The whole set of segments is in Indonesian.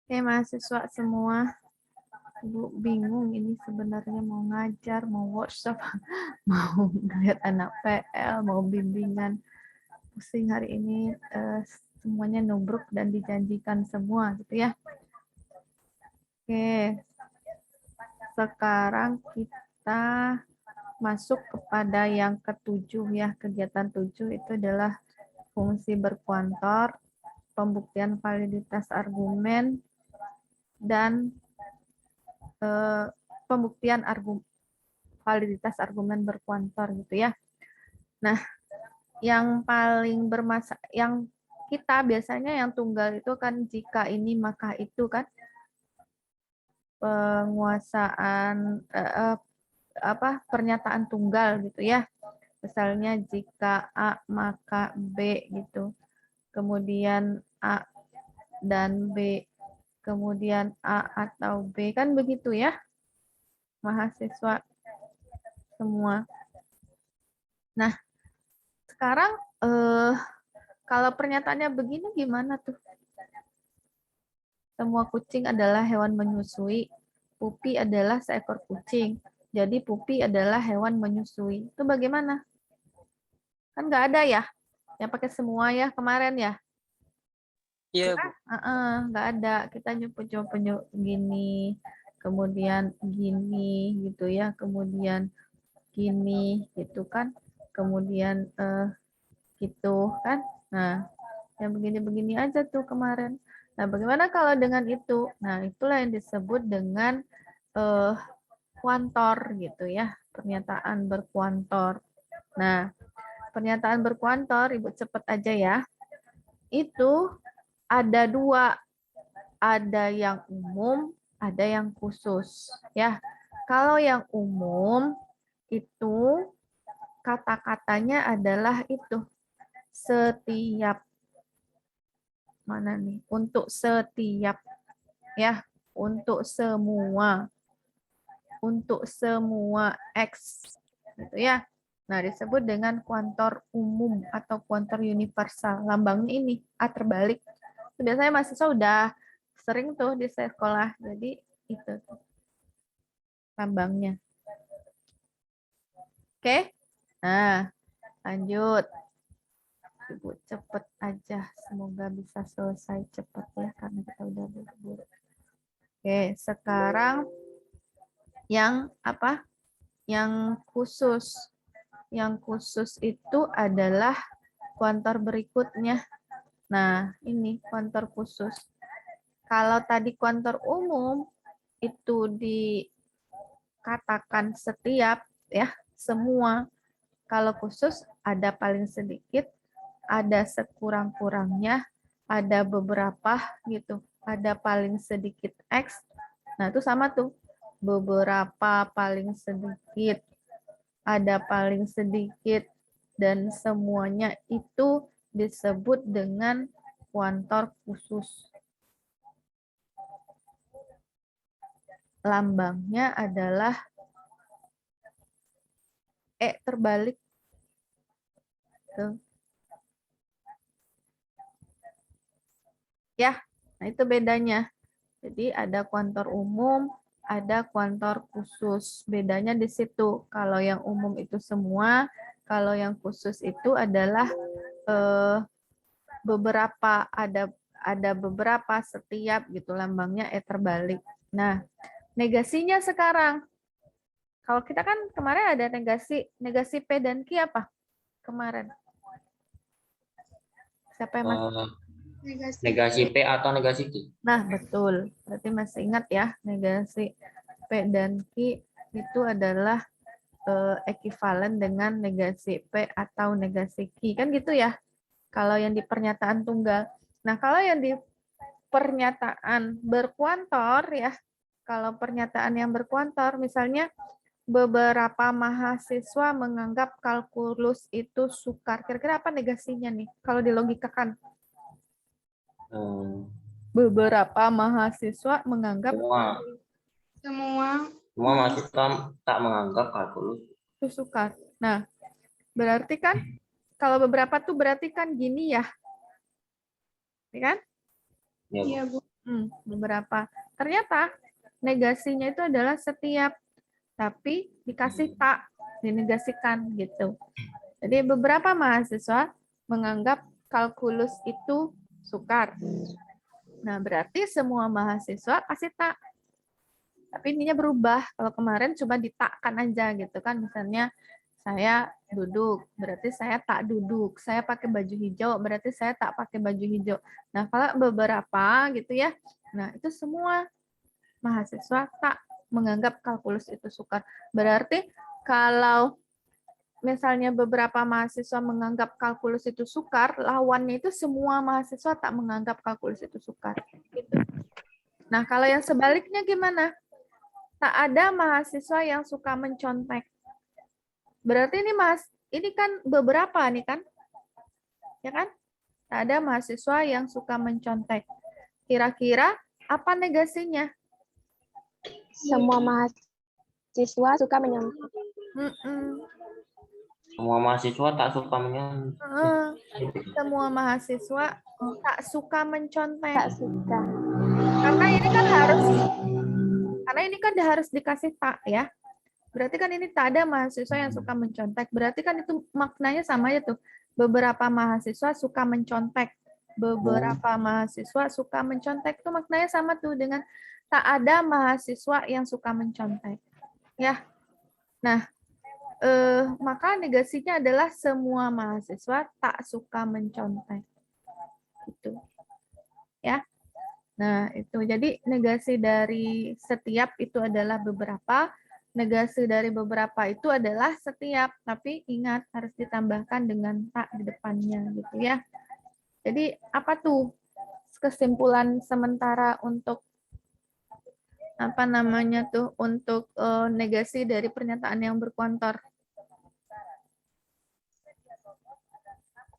Oke, mahasiswa semua. Ibu bingung ini sebenarnya mau ngajar, mau workshop, mau lihat anak PL, mau bimbingan. Pusing hari ini, semuanya nubruk dan dijanjikan semua gitu ya. Oke, sekarang kita masuk kepada yang ketujuh ya. Kegiatan 7 itu adalah fungsi berkuantor, pembuktian validitas argumen, dan pembuktian validitas argumen berkuantor gitu ya. Nah, yang paling yang kita biasanya yang tunggal itu kan jika ini maka itu kan, penguasaan pernyataan tunggal gitu ya. Misalnya jika A maka B gitu. Kemudian A dan B, kemudian A atau B, kan begitu ya, mahasiswa semua. Nah, sekarang kalau pernyataannya begini gimana tuh? Semua kucing adalah hewan menyusui. Pupi adalah seekor kucing. Jadi Pupi adalah hewan menyusui. Itu bagaimana? Kan nggak ada ya? Yang pakai semua ya kemarin ya? Iya, Kita Bu. nggak ada. Kita coba gini, kemudian gini gitu ya, kemudian gini gitu kan, kemudian gitu kan. Nah, yang begini-begini aja tuh kemarin. Nah, bagaimana kalau dengan itu? Nah, itulah yang disebut dengan kuantor gitu ya, pernyataan berkuantor. Nah, pernyataan berkuantor, Ibu cepet aja ya. Itu ada dua, ada yang umum, ada yang khusus ya. Kalau yang umum itu kata-katanya adalah itu setiap, mana nih, untuk setiap ya, untuk semua X gitu ya. Nah, disebut dengan kuantor umum atau kuantor universal. Lambangnya ini A terbalik. Biasanya mahasiswa udah sering tuh di sekolah. Jadi itu tuh lambangnya. Oke? Nah, lanjut. Ibu cepet aja. Semoga bisa selesai cepet ya, karena kita udah buru-buru. Oke, sekarang yang apa? Yang khusus. Yang khusus itu adalah kuantor berikutnya. Nah, ini kuantor khusus. Kalau tadi kuantor umum itu dikatakan setiap ya, semua. Kalau khusus ada paling sedikit, ada sekurang-kurangnya, ada beberapa gitu. Ada paling sedikit X. Nah, itu sama tuh. Beberapa paling sedikit, ada paling sedikit, dan semuanya itu disebut dengan kuantor khusus. Lambangnya adalah E terbalik. Tuh. Ya, nah itu bedanya. Jadi ada kuantor umum, ada kuantor khusus. Bedanya di situ. Kalau yang umum itu semua, kalau yang khusus itu adalah beberapa, ada beberapa, setiap gitu, lambangnya E terbalik. Nah, negasinya sekarang. Kalau kita kan kemarin ada negasi P dan Q apa? Kemarin. Siapa yang masih? Eh, negasi P atau negasi Q? Nah, betul. Berarti masih ingat ya, negasi P dan Q itu adalah ekivalen dengan negasi P atau negasi Q. Kan gitu ya, kalau yang di pernyataan tunggal. Nah, kalau yang di pernyataan berkuantor ya, kalau pernyataan yang berkuantor, misalnya beberapa mahasiswa menganggap kalkulus itu sukar. Kira-kira apa negasinya nih, kalau dilogikakan? Hmm, Beberapa mahasiswa menganggap semua Semua. semua mahasiswa tak menganggap kalkulus. itu sukar. Nah, berarti kan kalau beberapa tuh berarti kan gini ya. Ya kan? Ya, Bu. Iya, Bu. Beberapa. Ternyata negasinya itu adalah setiap, tapi dikasih tak, dinegasikan gitu. Jadi beberapa mahasiswa menganggap kalkulus itu sukar. Nah, berarti semua mahasiswa kasih tak. Tapi ininya berubah. Kalau kemarin cuma ditakkan aja gitu kan. Misalnya saya duduk, berarti saya tak duduk. Saya pakai baju hijau, berarti saya tak pakai baju hijau. Nah, kalau beberapa gitu ya. Nah, itu semua mahasiswa tak menganggap kalkulus itu sukar. Berarti kalau misalnya beberapa mahasiswa menganggap kalkulus itu sukar, lawannya itu semua mahasiswa tak menganggap kalkulus itu sukar. Gitu. Nah, kalau yang sebaliknya gimana? Tak ada mahasiswa yang suka mencontek. Berarti ini kan beberapa nih kan? Ya kan? Tak ada mahasiswa yang suka mencontek. Kira-kira apa negasinya? Semua mahasiswa suka menyontek. Semua mahasiswa tak suka menyontek. Semua mahasiswa tak suka mencontek. Tak suka. Karena ini kan harus dikasih tak ya. Berarti kan ini tak ada mahasiswa yang suka mencontek. Berarti kan itu maknanya sama aja tuh. Beberapa mahasiswa suka mencontek. Beberapa mahasiswa suka mencontek itu maknanya sama tuh dengan tak ada mahasiswa yang suka mencontek. Ya. Nah, maka negasinya adalah semua mahasiswa tak suka mencontek. Gitu. Ya. Nah, itu. Jadi negasi dari setiap itu adalah beberapa, negasi dari beberapa itu adalah setiap, tapi ingat harus ditambahkan dengan tak di depannya gitu ya. Jadi apa tuh kesimpulan sementara untuk apa namanya tuh untuk negasi dari pernyataan yang berkuantor?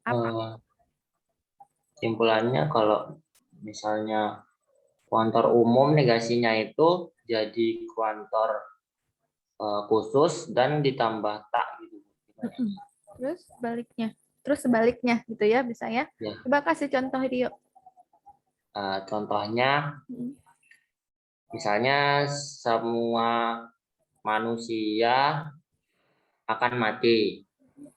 Apa? Kesimpulannya kalau misalnya kuantor umum negasinya itu jadi kuantor khusus dan ditambah tak gitu. Terus sebaliknya gitu ya bisa ya. Coba kasih contoh Rio. Contohnya misalnya semua manusia akan mati.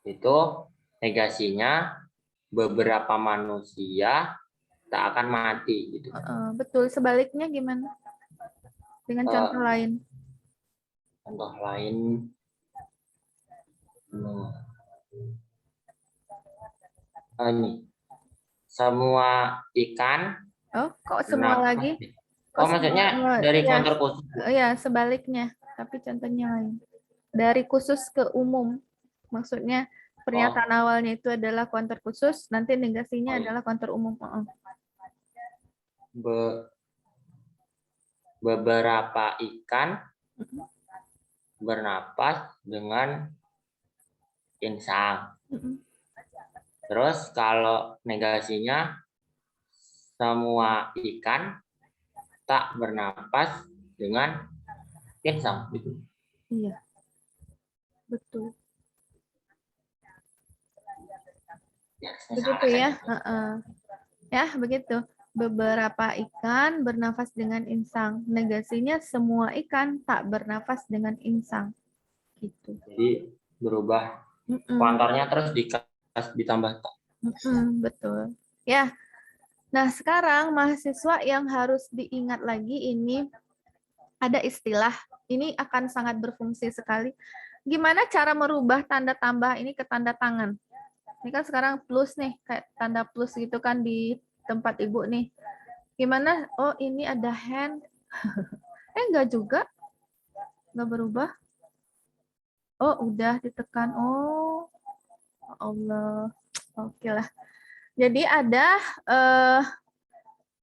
Itu negasinya beberapa manusia tak akan mati gitu. Betul, sebaliknya gimana? Dengan contoh lain. Contoh lain ini. Semua ikan. Oh, kok semua lagi? Maksudnya dari kuantor khusus. Ya, sebaliknya. Tapi contohnya lain. Dari khusus ke umum. Maksudnya pernyataan awalnya itu adalah kuantor khusus, nanti negasinya adalah kuantor umum. Beberapa ikan bernapas dengan insang. Terus kalau negasinya semua ikan tak bernapas dengan insang gitu. Iya. Betul. Begitu ya. Ya, begitu. Beberapa ikan bernafas dengan insang. Negasinya semua ikan tak bernafas dengan insang. Gitu. Jadi berubah kuantornya terus ditambah tak. Betul. Ya. Nah, sekarang mahasiswa yang harus diingat lagi ini ada istilah. Ini akan sangat berfungsi sekali. Gimana cara merubah tanda tambah ini ke tanda tangan? Ini kan sekarang plus nih, kayak tanda plus gitu kan di tempat ibu nih. Gimana? Oh, ini ada hand. Enggak juga. Enggak berubah. Oh, udah ditekan. Oh, Allah. Oke lah. Jadi ada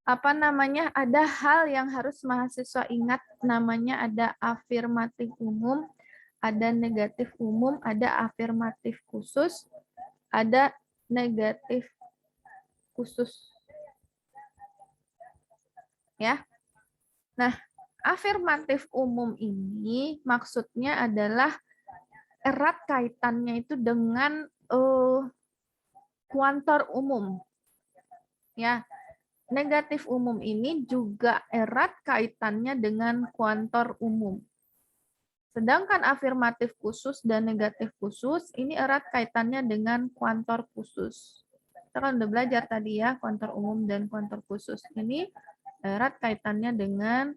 apa namanya? Ada hal yang harus mahasiswa ingat, namanya ada afirmatif umum, ada negatif umum, ada afirmatif khusus, ada negatif khusus. Ya. Nah, afirmatif umum ini maksudnya adalah erat kaitannya itu dengan kuantor umum. Ya. negatif umum ini juga erat kaitannya dengan kuantor umum. Sedangkan afirmatif khusus dan negatif khusus ini erat kaitannya dengan kuantor khusus. Kita kan udah belajar tadi ya, kuantor umum dan kuantor khusus. Ini erat kaitannya dengan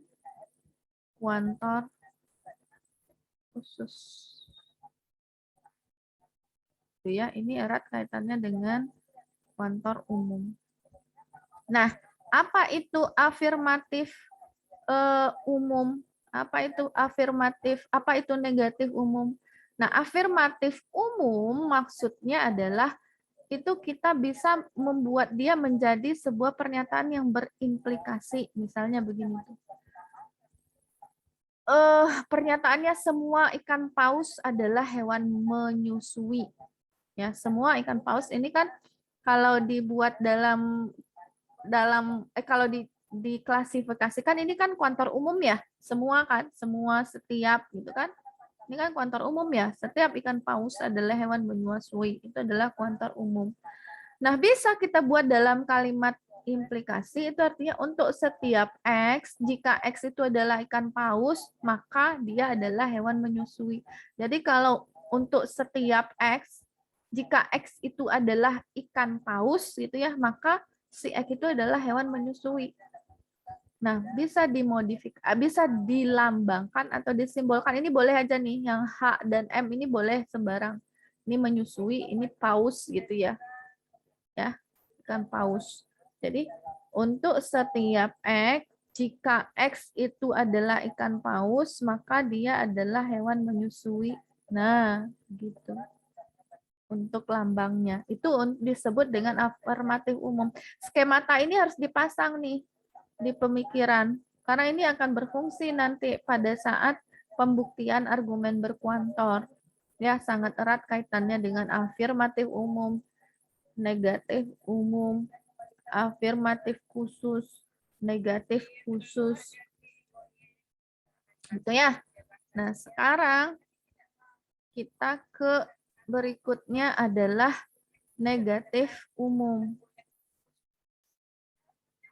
kuantor khusus. Itu ya, ini erat kaitannya dengan kuantor umum. Nah, apa itu afirmatif umum? Apa itu afirmatif? Apa itu negatif umum? Nah, afirmatif umum maksudnya adalah itu kita bisa membuat dia menjadi sebuah pernyataan yang berimplikasi. Misalnya begini. Pernyataannya semua ikan paus adalah hewan menyusui. Ya, semua ikan paus ini kan kalau dibuat kalau diklasifikasikan ini kan kuantor umum ya, semua kan, semua setiap gitu kan. Ini kan kuantor umum ya, setiap ikan paus adalah hewan menyusui, itu adalah kuantor umum. Nah, bisa kita buat dalam kalimat implikasi, itu artinya untuk setiap X, jika X itu adalah ikan paus, maka dia adalah hewan menyusui. Jadi kalau untuk setiap X, jika X itu adalah ikan paus gitu ya, maka si X itu adalah hewan menyusui. Nah, bisa dimodifikasi, bisa dilambangkan atau disimbolkan. Ini boleh aja nih, yang H dan M ini boleh sembarang. Ini menyusui, ini paus gitu ya. Ya, ikan paus. Jadi, untuk setiap X, jika X itu adalah ikan paus, maka dia adalah hewan menyusui. Nah, gitu. Untuk lambangnya. Itu disebut dengan afirmatif umum. Skemata ini harus dipasang nih di pemikiran. Karena ini akan berfungsi nanti pada saat pembuktian argumen berkuantor. Ya, sangat erat kaitannya dengan afirmatif umum, negatif umum, afirmatif khusus, negatif khusus. Itu ya. Nah, sekarang kita ke berikutnya adalah negatif umum.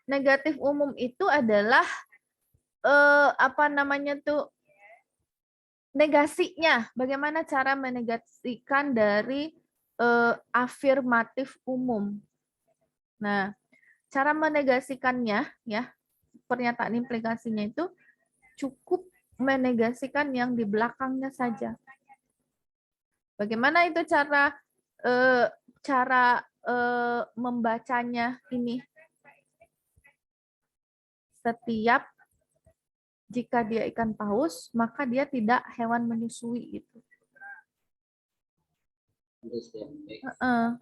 Negatif umum itu adalah apa namanya tuh, negasinya. Bagaimana cara menegasikan dari afirmatif umum. Nah, cara menegasikannya ya, pernyataan implikasinya itu cukup menegasikan yang di belakangnya saja. Bagaimana itu cara membacanya ini? Setiap jika dia ikan paus, maka dia tidak hewan menyusui gitu.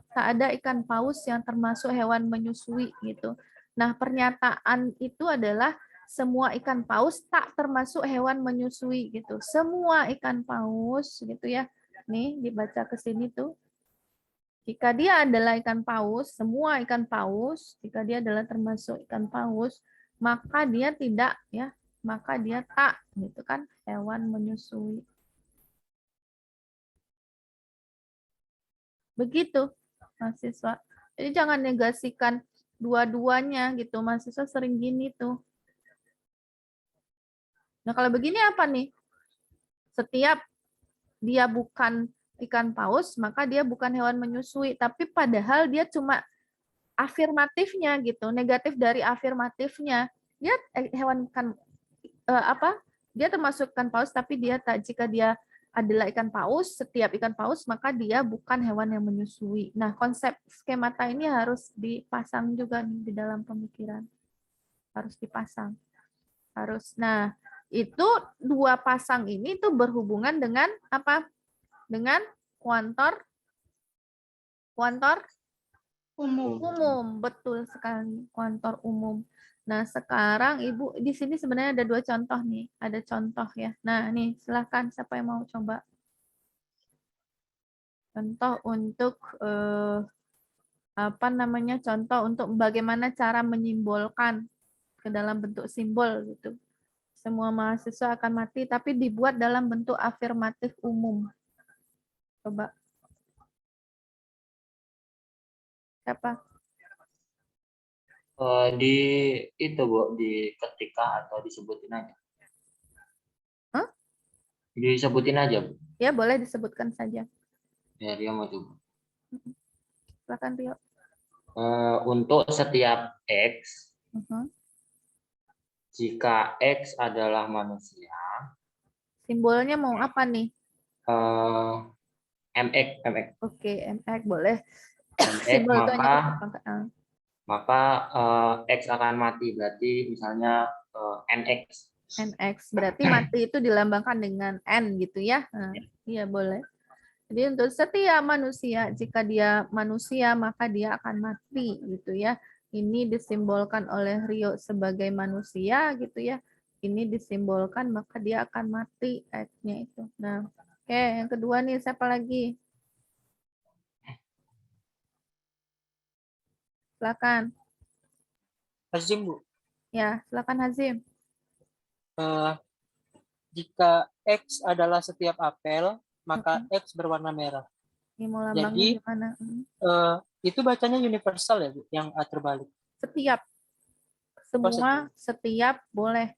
Tak ada ikan paus yang termasuk hewan menyusui gitu. Nah, pernyataan itu adalah semua ikan paus tak termasuk hewan menyusui gitu. Semua ikan paus gitu ya. Nih dibaca ke sini tuh. Jika dia adalah ikan paus, semua ikan paus, jika dia adalah termasuk ikan paus, maka dia tidak ya, maka dia tak gitu kan hewan menyusui. Begitu mahasiswa. Jadi jangan negasikan dua-duanya gitu. Mahasiswa sering gini tuh. Nah, kalau begini apa nih? Setiap dia bukan ikan paus, maka dia bukan hewan menyusui, tapi padahal dia cuma afirmatifnya gitu, negatif dari afirmatifnya. Dia hewan kan apa? Dia termasuk ikan paus, tapi dia tak, jika dia adalah ikan paus, setiap ikan paus maka dia bukan hewan yang menyusui. Nah, konsep skemata ini harus dipasang juga nih di dalam pemikiran. Harus dipasang. Harus. Nah, itu dua pasang ini tuh berhubungan dengan apa? Dengan kuantor umum. Betul sekali, kuantor umum. Nah, sekarang Ibu di sini sebenarnya ada dua contoh nih. Ada contoh ya. Nah, nih silahkan siapa yang mau coba. Contoh untuk apa namanya? Contoh untuk bagaimana cara menyimbolkan ke dalam bentuk simbol gitu. Semua mahasiswa akan mati tapi dibuat dalam bentuk afirmatif umum. Coba. Siapa? Di itu Bu, di ketika atau disebutin aja. Hah? Disebutin aja Bu. Ya, boleh disebutkan saja. Ya, dia mau coba. Silakan Rio. Untuk setiap X, Mhm. jika X adalah manusia, Simbolnya mau apa nih? MX, MX, Oke, MX boleh. MX, Simbol itu hanya maka untuk pangkat. maka X akan mati. Berarti misalnya NX. NX berarti mati itu dilambangkan dengan N gitu ya. Nah, iya boleh. Jadi untuk setiap manusia, jika dia manusia maka dia akan mati gitu ya. Ini disimbolkan oleh Rio sebagai manusia gitu ya. Ini disimbolkan maka dia akan mati X-nya itu. Nah, oke, yang kedua nih siapa lagi? Silakan. Hazim, Bu. Ya, silakan Hazim. Eh, jika X adalah setiap apel, maka X berwarna merah. Ini mau lambangnya Jadi, gimana? itu bacanya universal ya, Bu, yang A terbalik. Setiap. Semua, setiap boleh.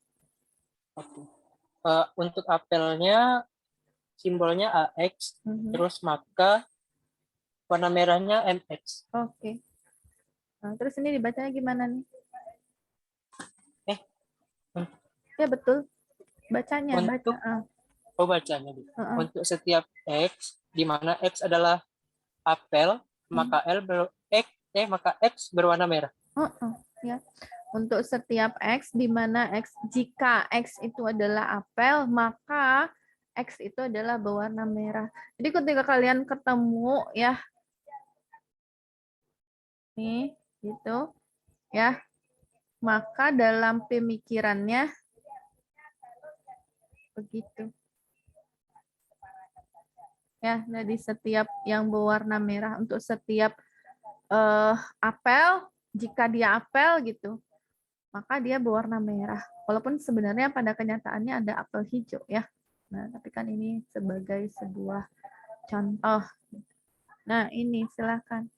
Oke. Untuk apelnya, simbolnya AX, terus maka warna merahnya MX. Oke. Nah, terus ini dibacanya gimana nih? Ya betul. Bacanya, Untuk bacanya, Bu. Untuk setiap X, di mana X adalah apel, maka maka X berwarna merah. Ya. Untuk setiap X, di mana jika X itu adalah apel, maka X itu adalah berwarna merah. Jadi ketika kalian ketemu ya, nih, gitu, ya, maka dalam pemikirannya begitu. Ya, jadi setiap yang berwarna merah untuk setiap apel, jika dia apel gitu, maka dia berwarna merah. Walaupun sebenarnya pada kenyataannya ada apel hijau ya. Nah, tapi kan ini sebagai sebuah contoh. Nah, ini silakan.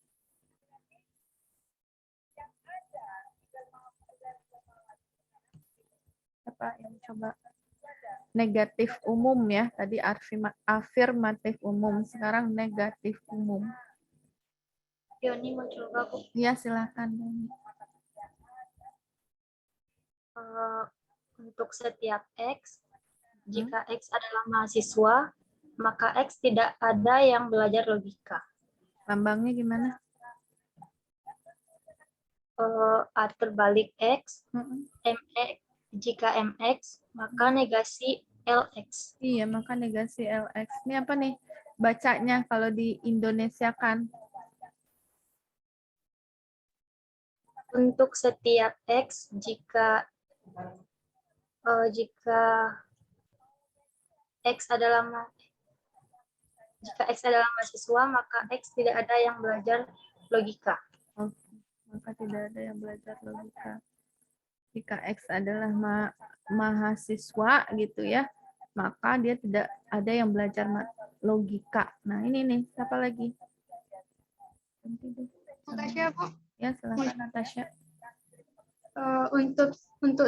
Siapa yang coba? Negatif umum ya. Tadi afirmatif umum, sekarang negatif umum. Yoni mau coba, Bu. Iya, silakan. Untuk setiap X, jika X adalah mahasiswa, maka X tidak ada yang belajar logika. Lambangnya gimana? A terbalik X, MX, jika MX, maka negasi LX. Iya, maka negasi LX. Ini apa nih bacanya kalau di Indonesia kan? Untuk setiap X, jika X adalah mahasiswa, maka X tidak ada yang belajar logika. Maka tidak ada yang belajar logika. Jika X adalah mahasiswa gitu ya, maka dia tidak ada yang belajar logika. Nah, ini nih, siapa lagi? Natasha, Bu. Ya, silakan Natasha. Untuk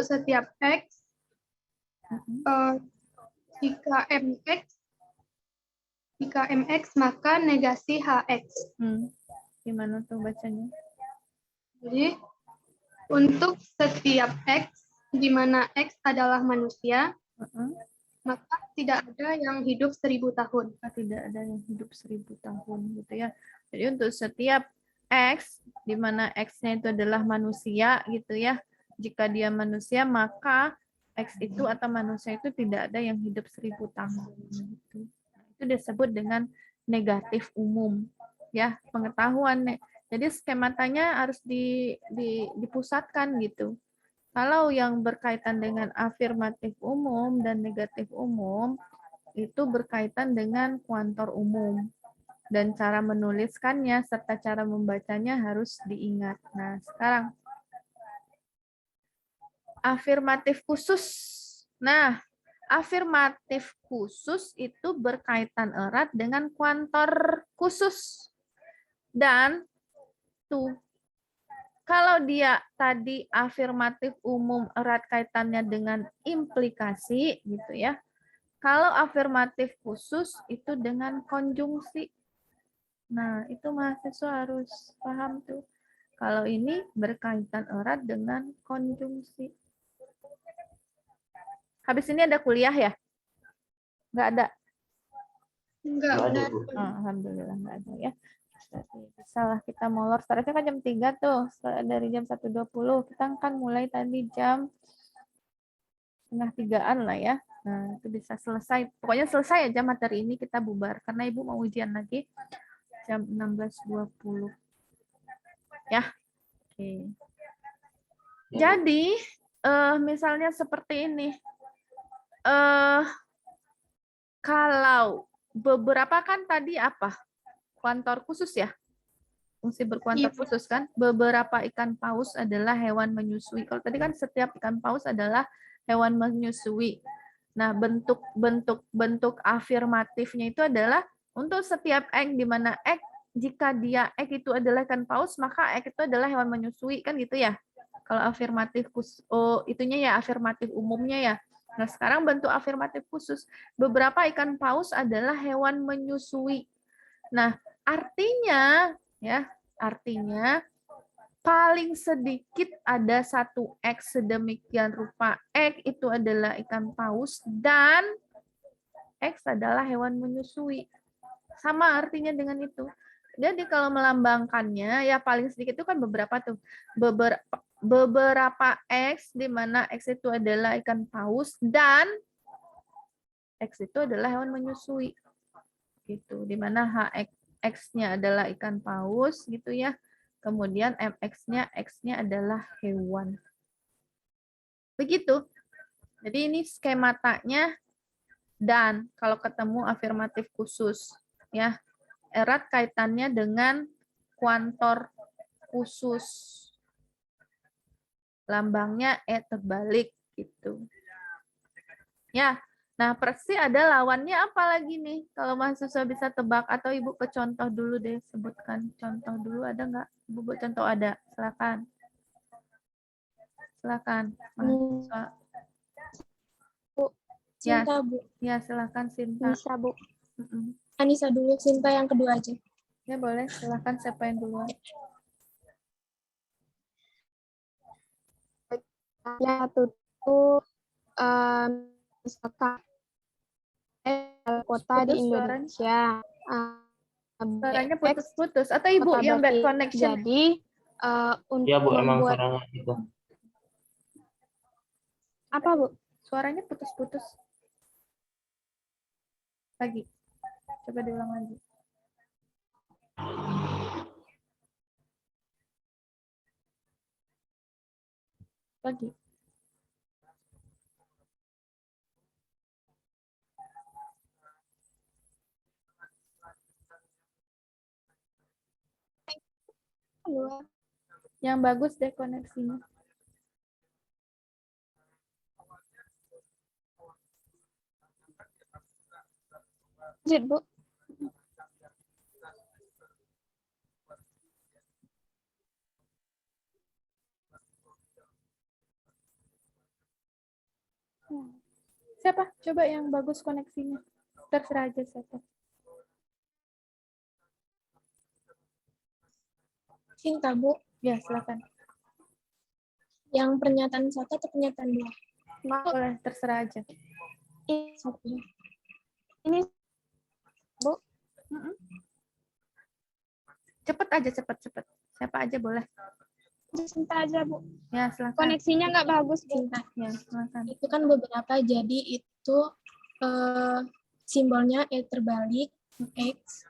setiap X, jika MX maka negasi HX. Gimana tuh bacanya? Jadi untuk setiap X di mana X adalah manusia, maka tidak ada yang hidup 1000 tahun. Tidak ada yang hidup 1000 tahun gitu ya. Jadi untuk setiap X di mana X-nya itu adalah manusia gitu ya. Jika dia manusia maka X itu atau manusia itu tidak ada yang hidup 1000 tahun gitu. Itu disebut dengan negatif umum ya, pengetahuan. Jadi skematanya harus dipusatkan gitu. Kalau yang berkaitan dengan afirmatif umum dan negatif umum itu berkaitan dengan kuantor umum dan cara menuliskannya serta cara membacanya harus diingat. Nah, sekarang afirmatif khusus. Nah, afirmatif khusus itu berkaitan erat dengan kuantor khusus. Dan tuh Kalau dia tadi afirmatif umum erat kaitannya dengan implikasi gitu ya. Kalau afirmatif khusus itu dengan konjungsi. Nah, itu mahasiswa harus paham tuh. Kalau ini berkaitan erat dengan konjungsi. Habis ini ada kuliah ya? Nggak ada? Enggak, Nggak ada, benar. Bu. Oh, alhamdulillah nggak ada ya. Bisa lah kita molor. Startnya kan jam 3 tuh. Dari jam 1.20. Kita kan mulai tadi jam setengah 3-an lah ya. Nah, itu bisa selesai. Pokoknya selesai aja materi ini kita bubar. Karena Ibu mau ujian lagi jam 16.20. Ya. Oke. Ya, Bu. Jadi, misalnya seperti ini. Kalau beberapa kan tadi apa? Kuantor khusus ya? Fungsi berkuantor Iya. khusus kan? Beberapa ikan paus adalah hewan menyusui. Kalau tadi kan setiap ikan paus adalah hewan menyusui. Nah, bentuk afirmatifnya itu adalah untuk setiap egg, di mana egg, jika dia egg itu adalah ikan paus, maka egg itu adalah hewan menyusui, kan gitu ya? Kalau afirmatif khusus, itunya ya afirmatif umumnya ya. Nah, sekarang bentuk afirmatif khusus. Beberapa ikan paus adalah hewan menyusui. Nah, artinya paling sedikit ada satu X sedemikian rupa. X itu adalah ikan paus dan X adalah hewan menyusui. Sama artinya dengan itu. Jadi kalau melambangkannya ya paling sedikit itu kan beberapa tuh. Beberapa X di mana X itu adalah ikan paus dan X itu adalah hewan menyusui. Gitu. Di mana X-nya adalah ikan paus gitu ya. Kemudian MX-nya, X-nya adalah hewan. Begitu. Jadi ini skematanya dan kalau ketemu afirmatif khusus ya. Erat kaitannya dengan kuantor khusus. Lambangnya E terbalik gitu. Ya. Nah, persi ada lawannya apa lagi nih? Kalau mahasiswa bisa tebak atau Ibu ke contoh dulu deh, sebutkan contoh dulu, ada nggak? Ibu buat contoh ada, silakan. Silakan, mahasiswa. Bu, Ya, Sinta, Bu. ya silakan Sinta. Bisa, Bu. Mm-mm. Anissa dulu, Sinta yang kedua aja. Ya boleh, silakan siapa yang duluan. Ya, satu itu misalkan kota di Putus suaranya. Indonesia. Suaranya BX, putus-putus. Atau Ibu kota yang bad Berlin. connection? Jadi untuk Iya, Bu, emang membuat suaranya gitu. apa, Bu? Suaranya putus-putus. Lagi. Coba diulang lagi. Lagi. Halo. Yang bagus deh koneksinya. Lanjut, Bu. Siapa? Coba yang bagus koneksinya. Terserah aja siapa. Sinta, Bu. Ya, silakan. Yang pernyataan satu atau pernyataan dua? Boleh, terserah aja. Ini satu. Ini, Bu. Mm-mm. Cepet aja, cepet. Siapa aja boleh. Sinta aja, Bu. Ya, silakan. Koneksinya nggak bagus, Sinta. Ya, silakan. Itu kan beberapa, jadi itu simbolnya E terbalik, X,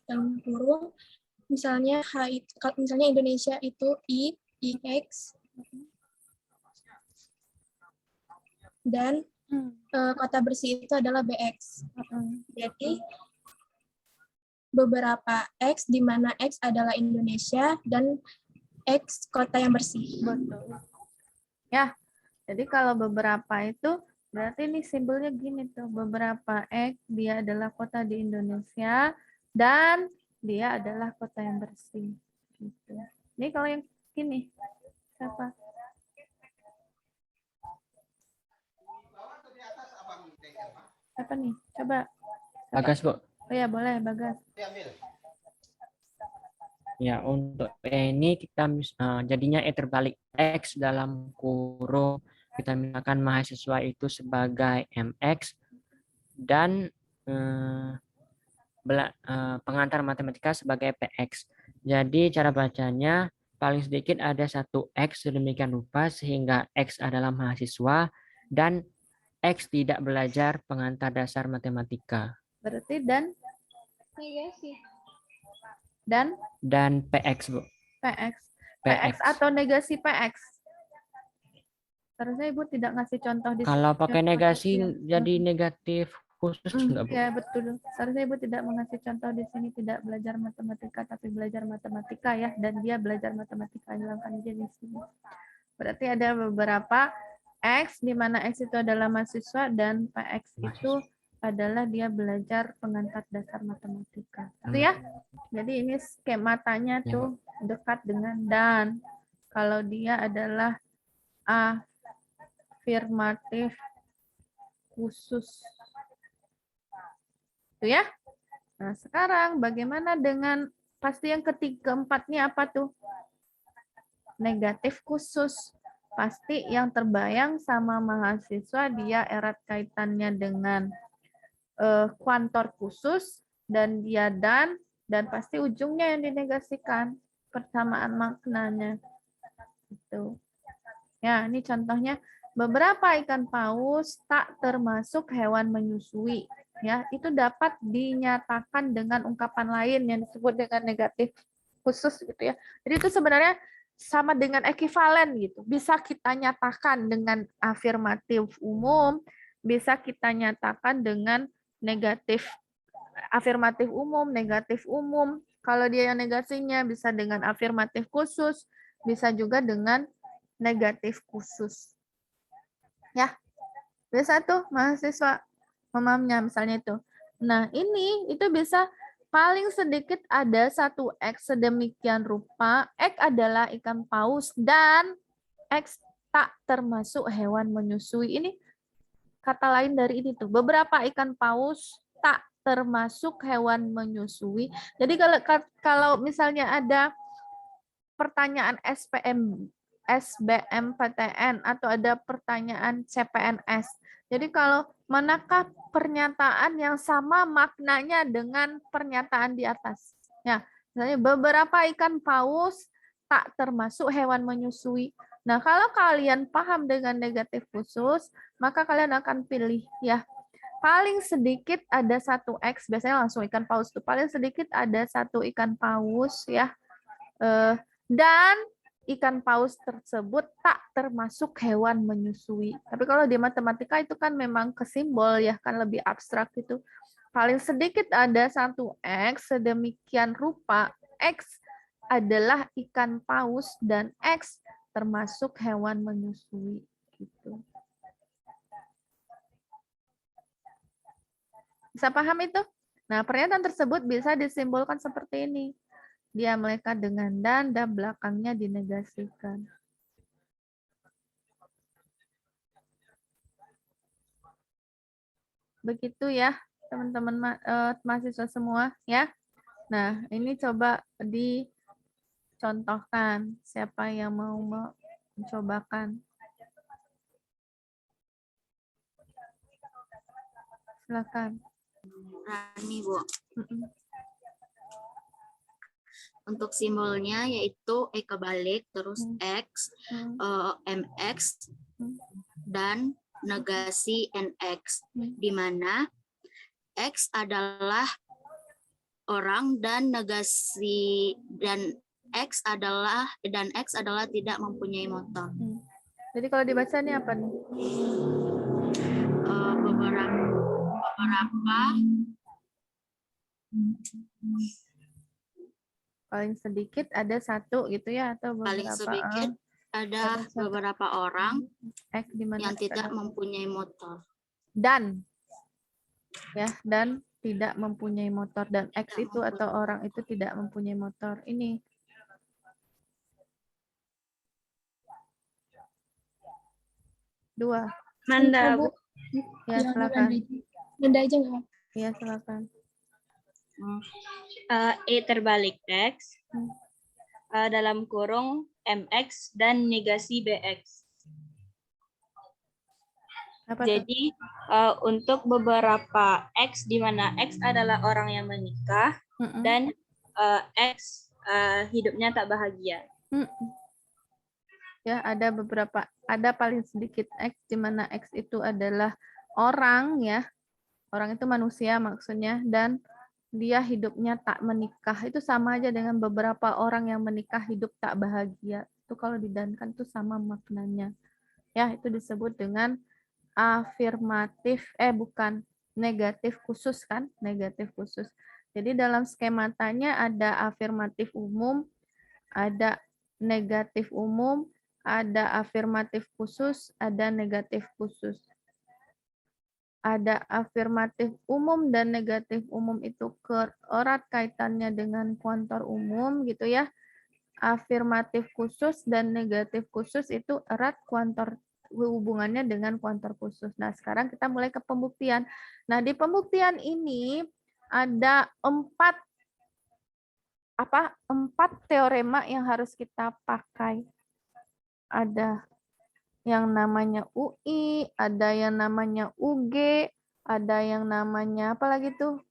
dalam kurung. Misalnya misalnya Indonesia itu I, IX, dan kota bersih itu adalah BX. Jadi beberapa X di mana X adalah Indonesia dan X kota yang bersih. Betul. Ya, jadi kalau beberapa itu berarti ini simbolnya gini tuh. Beberapa X dia adalah kota di Indonesia dan dia adalah kota yang bersih. Gitu. Ini Ini kalau yang ini siapa? Siapa nih? Coba. Bagas, Bu. Oh ya, boleh, Bagas. Ya, untuk ini kita jadinya terbalik X dalam kurung kita misalkan mahasiswa itu sebagai MX dan pengantar matematika sebagai PX. Jadi cara bacanya paling sedikit ada satu X sedemikian rupa sehingga X adalah mahasiswa dan X tidak belajar pengantar dasar matematika. Berarti dan PX, Bu. PX. PX PX. atau negasi PX. Seharusnya Ibu tidak ngasih contoh di Kalau pakai negasi ya. jadi negatif khusus enggak, Bu? Ya, betul. Seharusnya Ibu tidak mengasih contoh di sini, tidak belajar matematika tapi belajar matematika ya, dan dia belajar matematika, hilangkan aja di sini. Berarti ada beberapa X di mana X itu adalah mahasiswa dan PX itu adalah dia belajar pengantar dasar matematika. Itu ya. Jadi ini skematanya tuh dekat dengan dan. Kalau dia adalah afirmatif khusus. Itu ya. Nah, sekarang bagaimana dengan pasti yang ketiga empatnya apa tuh? Negatif khusus. Pasti yang terbayang sama mahasiswa dia erat kaitannya dengan kuantor khusus dan dia dan pasti ujungnya yang dinegasikan, persamaan maknanya. Itu. Ya, ini contohnya beberapa ikan paus tak termasuk hewan menyusui. Ya, itu dapat dinyatakan dengan ungkapan lain yang disebut dengan negatif khusus gitu ya. Jadi itu sebenarnya sama dengan ekivalen gitu. Bisa kita nyatakan dengan afirmatif umum, bisa kita nyatakan dengan negatif afirmatif umum, negatif umum. Kalau dia yang negasinya bisa dengan afirmatif khusus, bisa juga dengan negatif khusus. Ya. Bisa tuh mahasiswa memahaminya misalnya itu. Nah, ini itu bisa paling sedikit ada satu X sedemikian rupa. X adalah ikan paus dan X tak termasuk hewan menyusui. Ini kata lain dari ini tuh. Beberapa ikan paus tak termasuk hewan menyusui. Jadi kalau misalnya ada pertanyaan SBMPTN atau ada pertanyaan CPNS. Jadi kalau manakah pernyataan yang sama maknanya dengan pernyataan di atas? Ya, misalnya beberapa ikan paus tak termasuk hewan menyusui. Nah, kalau kalian paham dengan negatif khusus, maka kalian akan pilih ya. Paling sedikit ada satu X, biasanya langsung ikan paus tuh. Paling sedikit ada satu ikan paus ya. Dan ikan paus tersebut tak termasuk hewan menyusui. Tapi kalau di matematika itu kan memang ke simbol ya, kan lebih abstrak gitu. Paling sedikit ada satu X sedemikian rupa. X adalah ikan paus dan X termasuk hewan menyusui gitu. Bisa paham itu? Nah, pernyataan tersebut bisa disimbolkan seperti ini. Dia melekat dengan dan belakangnya dinegasikan. Begitu ya, teman-teman mahasiswa semua ya. Nah, ini coba dicontohkan. Siapa yang mau mencobakan? Silakan. Rani, Bu. Untuk simbolnya yaitu E kebalik, terus X, MX, dan negasi NX, di mana X adalah orang dan negasi dan X adalah tidak mempunyai motor. Jadi kalau dibaca ini apa nih? Beberapa paling sedikit ada satu gitu ya, atau beberapa? Paling sedikit ada beberapa orang yang tidak mempunyai motor. Dan ya, dan tidak mempunyai motor, dan X itu atau orang itu tidak mempunyai motor. Ini 2. Manda, Bu. Ya, silakan. Manda aja nggak? Ya, silakan. E terbalik X dalam kurung MX dan negasi BX. Apa tuh? Jadi untuk beberapa X di mana X adalah orang yang menikah dan X hidupnya tak bahagia. Ya, ada beberapa, ada paling sedikit X di mana X itu adalah orang ya. Orang itu manusia maksudnya, dan dia hidupnya tak menikah. Itu sama aja dengan beberapa orang yang menikah hidup tak bahagia. Itu kalau didankan itu sama maknanya. Ya, itu disebut dengan afirmatif, bukan, negatif khusus kan? Negatif khusus. Jadi dalam skematanya ada afirmatif umum, ada negatif umum, ada afirmatif khusus, ada negatif khusus. Ada afirmatif umum dan negatif umum itu erat kaitannya dengan kuantor umum gitu ya. Afirmatif khusus dan negatif khusus itu erat kuantor hubungannya dengan kuantor khusus. Nah, sekarang kita mulai ke pembuktian. Nah, di pembuktian ini ada 4 teorema yang harus kita pakai. Ada yang namanya UI, ada yang namanya UG, ada yang namanya apa lagi tuh?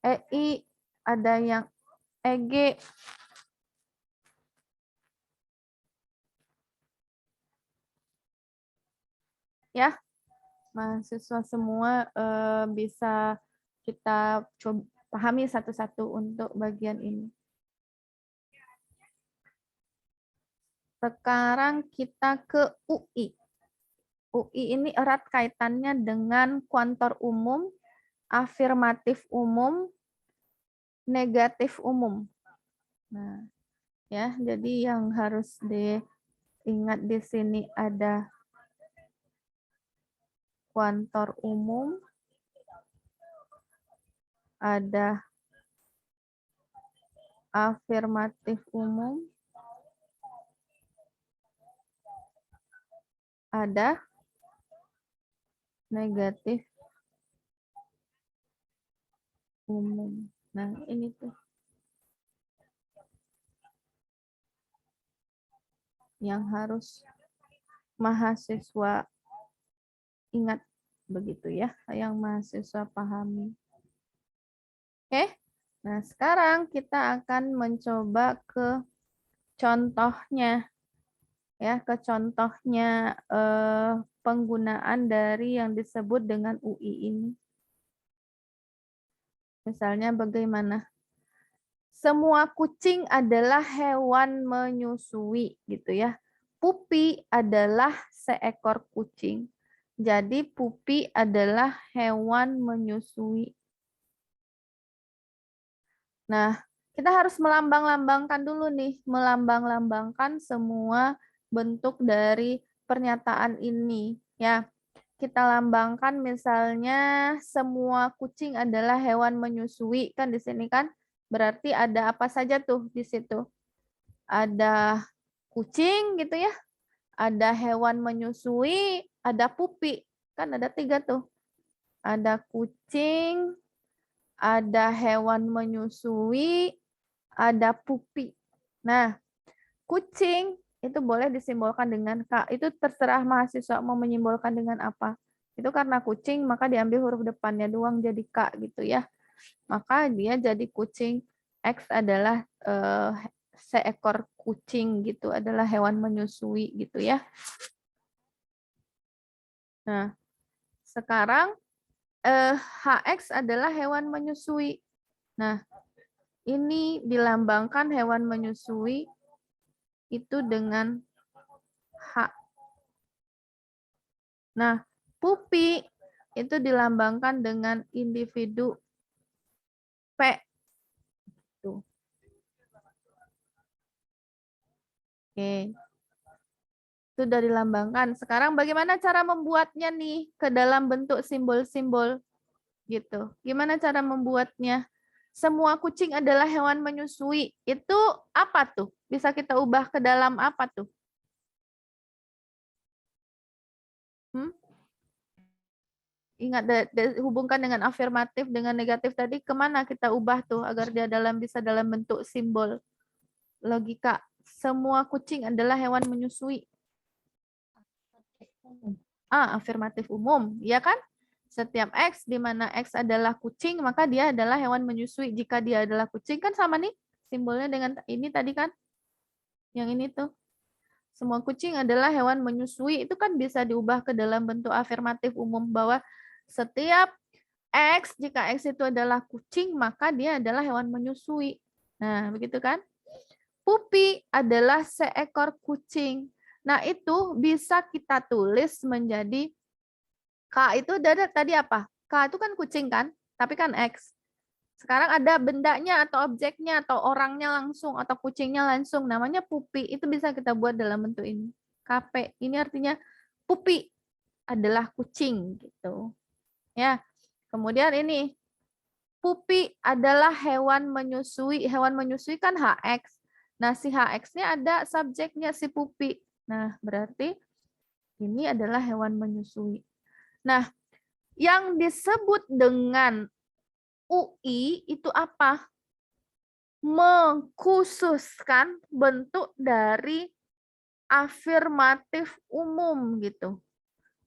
EI, ada yang EG. Ya, mahasiswa semua bisa kita coba pahami satu-satu untuk bagian ini. Sekarang kita ke UI. UI ini erat kaitannya dengan kuantor umum, afirmatif umum, negatif umum. Nah, ya, jadi yang harus diingat di sini ada kuantor umum, ada afirmatif umum, ada negatif umum. Nah, ini tuh yang harus mahasiswa ingat begitu ya, yang mahasiswa pahami. Oke, nah sekarang kita akan mencoba ke contohnya. Ya, ke contohnya penggunaan dari yang disebut dengan UI ini. Misalnya bagaimana? Semua kucing adalah hewan menyusui gitu ya. Pupi adalah seekor kucing. Jadi pupi adalah hewan menyusui. Nah, kita harus melambang-lambangkan dulu nih, melambang-lambangkan semua bentuk dari pernyataan ini ya. Kita lambangkan misalnya semua kucing adalah hewan menyusui kan di sini kan. Berarti ada apa saja tuh di situ? Ada kucing gitu ya. Ada hewan menyusui, ada pupi. Kan ada 3 tuh. Ada kucing, ada hewan menyusui, ada pupi. Nah, kucing itu boleh disimbolkan dengan K. Itu terserah mahasiswa mau menyimbolkan dengan apa. Itu karena kucing, maka diambil huruf depannya doang jadi K gitu ya. Maka dia jadi kucing. X adalah seekor kucing gitu, adalah hewan menyusui gitu ya. Nah, sekarang HX adalah hewan menyusui. Nah, ini dilambangkan hewan menyusui itu dengan H. Nah, pupi itu dilambangkan dengan individu P. Tuh. Oke. Itu sudah dilambangkan. Sekarang bagaimana cara membuatnya nih ke dalam bentuk simbol-simbol gitu. Gimana cara membuatnya? Semua kucing adalah hewan menyusui. Itu apa tuh? Bisa kita ubah ke dalam apa tuh? Ingat, hubungkan dengan afirmatif dengan negatif tadi, kemana kita ubah tuh agar dia bisa dalam bentuk simbol logika. Semua kucing adalah hewan menyusui. Afirmatif umum, ya kan? Setiap X di mana X adalah kucing, maka dia adalah hewan menyusui. Jika dia adalah kucing, kan sama nih simbolnya dengan ini tadi kan? Yang ini tuh. Semua kucing adalah hewan menyusui, itu kan bisa diubah ke dalam bentuk afirmatif umum bahwa setiap X, jika X itu adalah kucing, maka dia adalah hewan menyusui. Nah, begitu kan? Pupi adalah seekor kucing. Nah, itu bisa kita tulis menjadi K itu tadi apa? K itu kan kucing kan? Tapi kan X. Sekarang ada bendanya atau objeknya atau orangnya langsung atau kucingnya langsung. Namanya pupi. Itu bisa kita buat dalam bentuk ini. KP. Ini artinya pupi adalah kucing gitu. Ya. Kemudian ini pupi adalah hewan menyusui. Hewan menyusui kan HX. Nah, si HX-nya ada subjeknya si pupi. Nah, berarti ini adalah hewan menyusui. Nah, yang disebut dengan UI itu apa? Mengkhususkan bentuk dari afirmatif umum gitu.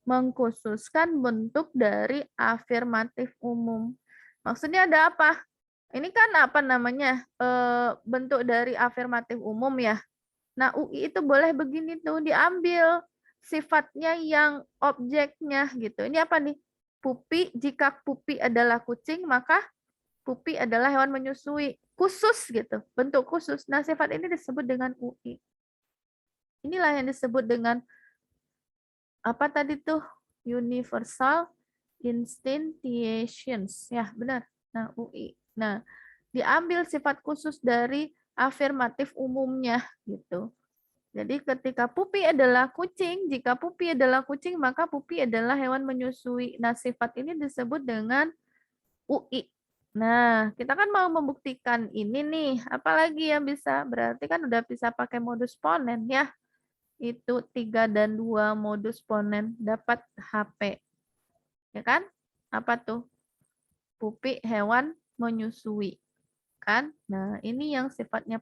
Mengkhususkan bentuk dari afirmatif umum. Maksudnya ada apa? Ini kan apa namanya? Bentuk dari afirmatif umum ya. Nah, UI itu boleh begini tuh, diambil sifatnya yang objeknya gitu. Ini apa nih? Pupi, jika pupi adalah kucing, maka pupi adalah hewan menyusui. Khusus gitu, bentuk khusus. Nah, sifat ini disebut dengan UI. Inilah yang disebut dengan apa tadi tuh? Universal instantiations. Ya, benar. Nah, UI. Nah, diambil sifat khusus dari afirmatif umumnya gitu. Jadi ketika pupi adalah kucing, jika pupi adalah kucing, maka pupi adalah hewan menyusui. Nah, sifat ini disebut dengan UI. Nah, kita kan mau membuktikan ini nih. Apalagi yang bisa? Berarti kan udah bisa pakai modus ponen ya. Itu 3 dan 2 modus ponen dapat HP. Ya kan? Apa tuh? Pupi hewan menyusui. Kan? Nah, ini yang sifatnya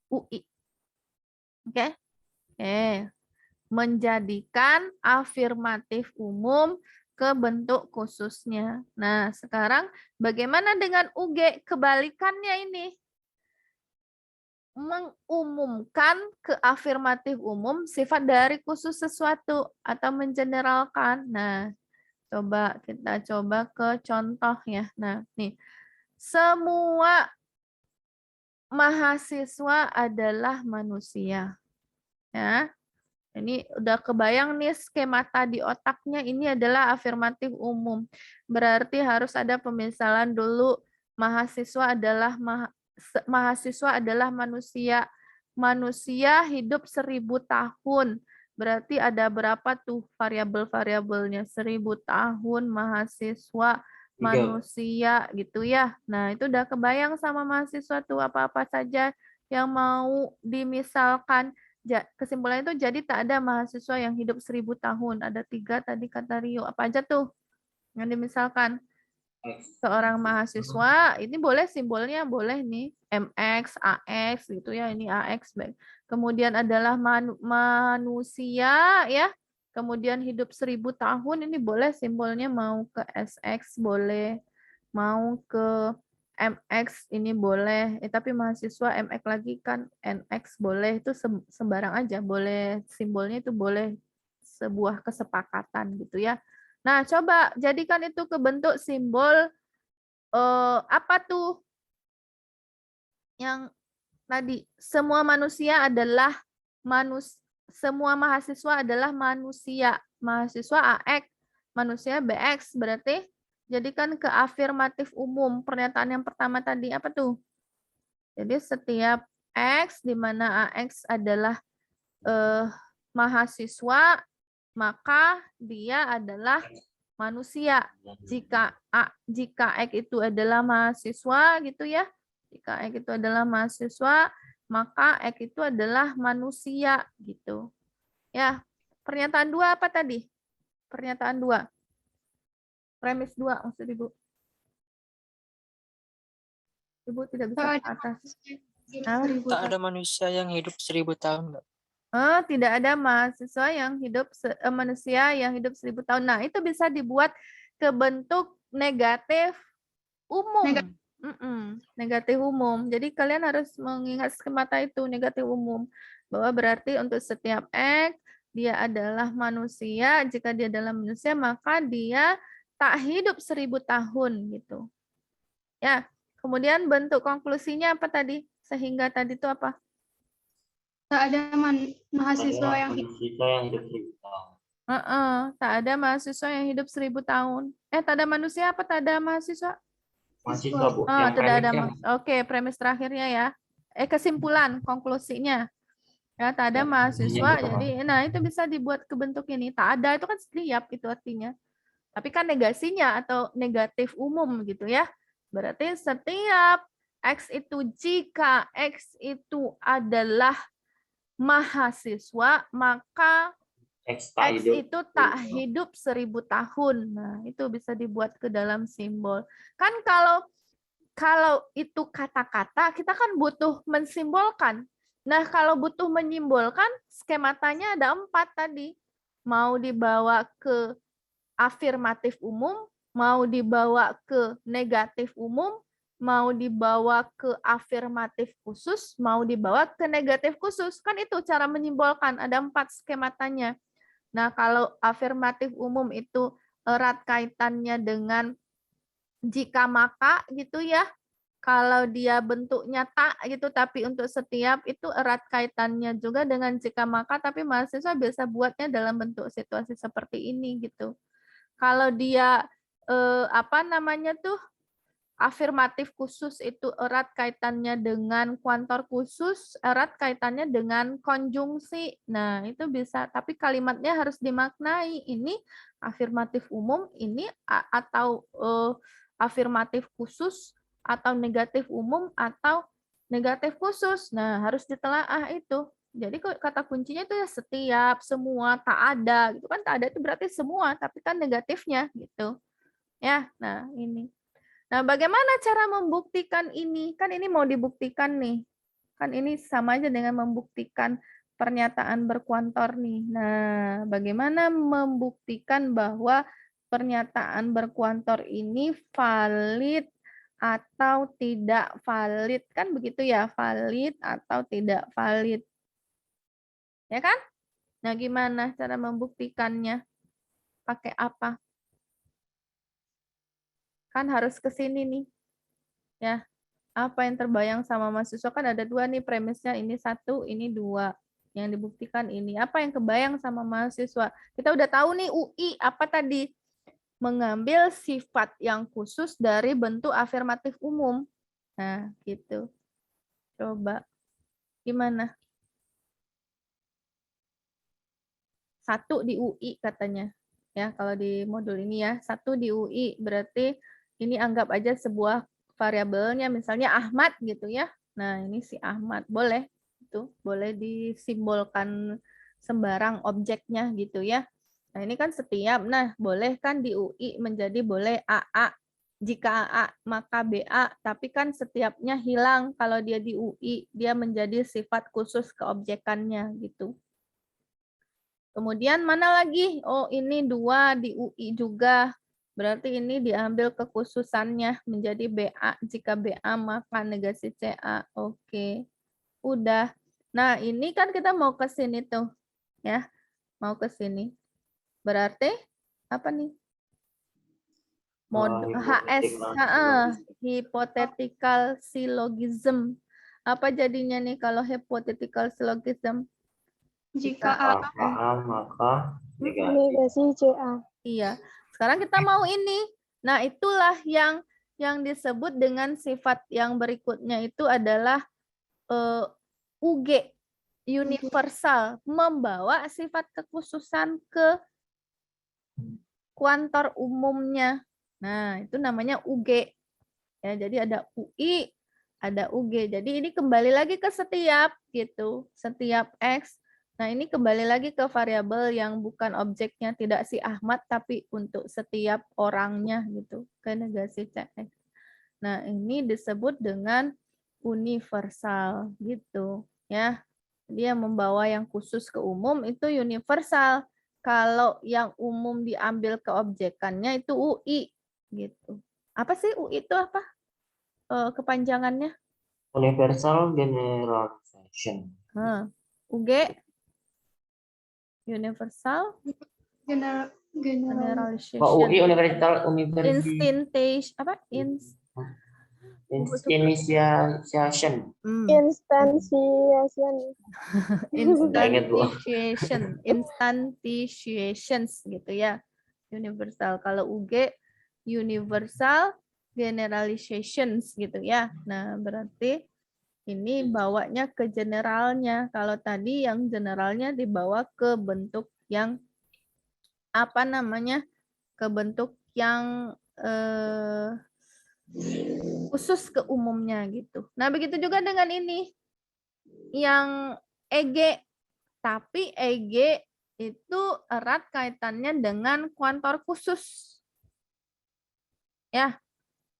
UI. Oke? Menjadikan afirmatif umum ke bentuk khususnya. Nah, sekarang bagaimana dengan UG? Kebalikannya ini. Mengumumkan ke afirmatif umum sifat dari khusus sesuatu atau mengeneralkan. Nah, kita coba ke contoh ya. Nah, nih. Semua mahasiswa adalah manusia. Ya. Ini udah kebayang nih skema di otaknya, ini adalah afirmatif umum. Berarti harus ada pemisalan dulu. Mahasiswa adalah manusia. Manusia hidup 1000 tahun. Berarti ada berapa tuh variabel-variabelnya? 1000 tahun mahasiswa, manusia gitu ya. Nah, itu udah kebayang sama mahasiswa tuh apa-apa saja yang mau dimisalkan. Kesimpulannya itu jadi tak ada mahasiswa yang hidup 1000 tahun. Ada 3 tadi kata Rio. Apa aja tuh yang dimisalkan? Seorang mahasiswa, ini boleh simbolnya, boleh nih. MX, AX gitu ya. Ini AX. Kemudian adalah manusia ya. Kemudian hidup 1000 tahun, ini boleh simbolnya mau ke SX, boleh. Mau ke MX ini boleh, tapi mahasiswa MX lagi kan NX boleh, itu sembarang aja, boleh simbolnya itu boleh sebuah kesepakatan gitu ya. Nah, coba jadikan itu ke bentuk simbol apa tuh? Yang tadi semua manusia adalah semua mahasiswa adalah manusia. Mahasiswa AX, manusia BX, berarti jadikan ke afirmatif umum. Pernyataan yang pertama tadi apa tuh? Jadi setiap X di mana AX adalah mahasiswa, maka dia adalah manusia. Jika X itu adalah mahasiswa gitu ya. Jika X itu adalah mahasiswa, maka X itu adalah manusia gitu. Ya. Pernyataan 2 apa tadi? Pernyataan 2. Premis 2 maksud Ibu. Ibu tidak bisa ke atas. Tak ada manusia yang hidup 1000 tahun, Mbak. Tidak ada mahasiswa yang hidup manusia yang hidup 1000 tahun. Nah, itu bisa dibuat ke bentuk negatif umum. Negatif umum. Jadi kalian harus mengingat skemata itu, negatif umum. Bahwa berarti untuk setiap X, dia adalah manusia. Jika dia adalah manusia, maka dia tak hidup 1000 tahun gitu. Ya. Kemudian bentuk konklusinya apa tadi? Sehingga tadi itu apa? Tak ada mahasiswa yang hidup 1000 tahun. Tak ada mahasiswa yang hidup 1000 tahun. Tak ada manusia apa tak ada mahasiswa? Mahasiswa, Bu. Tidak ada. Oke, premis terakhirnya ya. Kesimpulan, konklusinya. Ya, tak ada mahasiswa. Jadi, nah itu bisa dibuat ke bentuk ini. Tak ada itu kan setiap itu artinya. Tapi kan negasinya atau negatif umum gitu ya. Berarti setiap X itu jika X itu adalah mahasiswa, maka X itu tak hidup 1000 tahun. Nah, itu bisa dibuat ke dalam simbol. Kan kalau itu kata-kata, kita kan butuh mensimbolkan. Nah, kalau butuh menyimbolkan, skematanya ada 4 tadi. Mau dibawa ke afirmatif umum, mau dibawa ke negatif umum, mau dibawa ke afirmatif khusus, mau dibawa ke negatif khusus. Kan itu cara menyimbolkan, ada 4 skematanya. Nah, kalau afirmatif umum itu erat kaitannya dengan jika maka gitu ya. Kalau dia bentuknya tak gitu, tapi untuk setiap itu erat kaitannya juga dengan jika maka, tapi mahasiswa biasa buatnya dalam bentuk situasi seperti ini gitu. Kalau dia apa namanya tuh afirmatif khusus itu erat kaitannya dengan kuantor khusus, erat kaitannya dengan konjungsi. Nah, itu bisa, tapi kalimatnya harus dimaknai. Ini afirmatif umum, ini atau afirmatif khusus, atau negatif umum, atau negatif khusus. Nah, harus ditelaah itu. Jadi kata kuncinya itu ya setiap, semua, tak ada. Gitu kan, tak ada itu berarti semua, tapi kan negatifnya gitu. Ya, nah ini. Nah, bagaimana cara membuktikan ini? Kan ini mau dibuktikan nih. Kan ini sama aja dengan membuktikan pernyataan berkuantor nih. Nah, bagaimana membuktikan bahwa pernyataan berkuantor ini valid atau tidak valid? Kan begitu ya, valid atau tidak valid. Ya kan? Nah, gimana cara membuktikannya? Pakai apa? Kan harus ke sini nih. Ya, apa yang terbayang sama mahasiswa kan ada 2 nih premisnya, ini 1, ini 2. Yang dibuktikan ini. Apa yang kebayang sama mahasiswa? Kita udah tahu nih UI apa tadi? Mengambil sifat yang khusus dari bentuk afirmatif umum. Nah, gitu. Coba. Gimana? 1 di UI katanya. Ya, kalau di modul ini ya, 1 di UI berarti ini anggap aja sebuah variabelnya, misalnya Ahmad gitu ya. Nah, ini si Ahmad, boleh itu, boleh disimbolkan sembarang objeknya gitu ya. Nah, ini kan setiap. Nah, boleh kan di UI menjadi boleh AA. Jika AA maka BA, tapi kan setiapnya hilang kalau dia di UI, dia menjadi sifat khusus keobjekannya gitu. Kemudian mana lagi? Oh, ini 2 di UI juga. Berarti ini diambil kekhususannya menjadi BA. Jika BA maka negasi CA. Oke. Udah. Nah, ini kan kita mau ke sini tuh. Ya. Mau ke sini. Berarti apa nih? HS. Hypothetical syllogism. Apa jadinya nih kalau hypothetical syllogism? Jika A maka negasi CA. Iya. Sekarang kita mau ini. Nah, itulah yang disebut dengan sifat yang berikutnya itu adalah UG, universal, membawa sifat kekhususan ke kuantor umumnya. Nah, itu namanya UG. Ya, jadi ada UI, ada UG. Jadi ini kembali lagi ke setiap gitu. Setiap X Nah, ini kembali lagi ke variabel yang bukan objeknya, tidak si Ahmad, tapi untuk setiap orangnya gitu, ke negasi CX. Nah, ini disebut dengan universal gitu ya. Dia membawa yang khusus ke umum itu universal. Kalau yang umum diambil ke objekannya itu UI gitu. Apa sih UI itu apa? Kepanjangannya? Universal Generalization. UG Universal Generalization. Oh, UI Universal Instantation apa? Instantiation. Instantiations gitu ya. Universal. Kalau UG universal generalizations gitu ya. Nah, berarti ini bawanya ke generalnya. Kalau tadi yang generalnya dibawa ke bentuk yang apa namanya? Ke bentuk yang khusus ke umumnya gitu. Nah, begitu juga dengan ini. Yang EG, tapi EG itu erat kaitannya dengan kuantor khusus. Ya,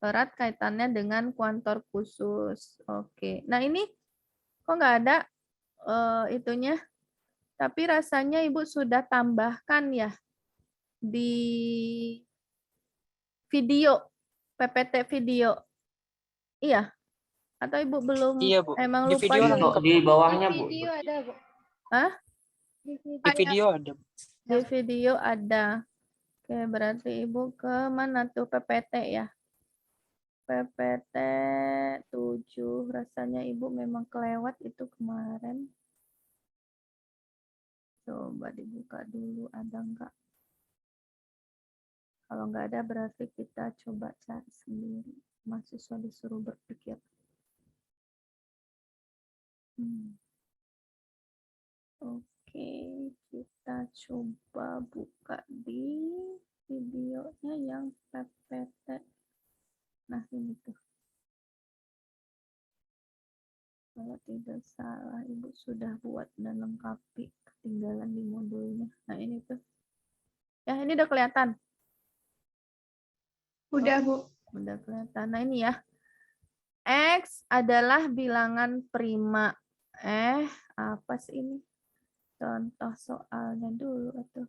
erat kaitannya dengan kuantor khusus. Oke. Nah, ini kok nggak ada itunya? Tapi rasanya Ibu sudah tambahkan ya di video, PPT video. Iya. Atau Ibu belum Iya, Bu. emang Di lupa video juga? lengkap. Di bawahnya, Bu. Video ada, Bu. Hah? Di video ada. Di video ada. Oke, berarti Ibu ke mana tuh PPT ya? PPT 7. Rasanya Ibu memang kelewat itu kemarin. Coba dibuka dulu, ada enggak? Kalau enggak ada berarti kita coba cari sendiri. Mahasiswa disuruh berpikir. Oke, kita coba buka di videonya yang PPT. Nah, ini tuh. Kalau tidak salah, Ibu sudah buat dan lengkapi, ketinggalan di modulnya. Nah, ini tuh. Ya, ini udah kelihatan. Udah, Bu. Udah kelihatan. Nah, ini ya. X adalah bilangan prima. Apa sih ini? Contoh soalnya dulu atau.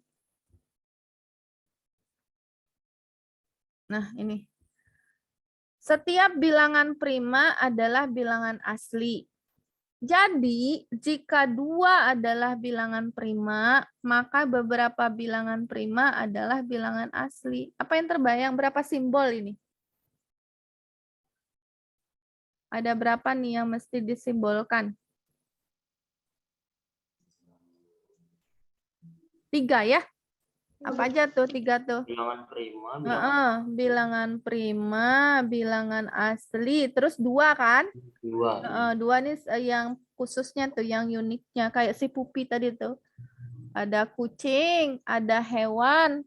Nah, ini. Setiap bilangan prima adalah bilangan asli. Jadi, jika 2 adalah bilangan prima, maka beberapa bilangan prima adalah bilangan asli. Apa yang terbayang? Berapa simbol ini? Ada berapa nih yang mesti disimbolkan? 3 ya? Apa aja tuh 3 tuh? Bilangan prima, Bilangan prima, bilangan asli, terus 2 kan? 2 nih yang khususnya tuh, yang uniknya. Kayak si Pupi tadi tuh. Ada kucing, ada hewan,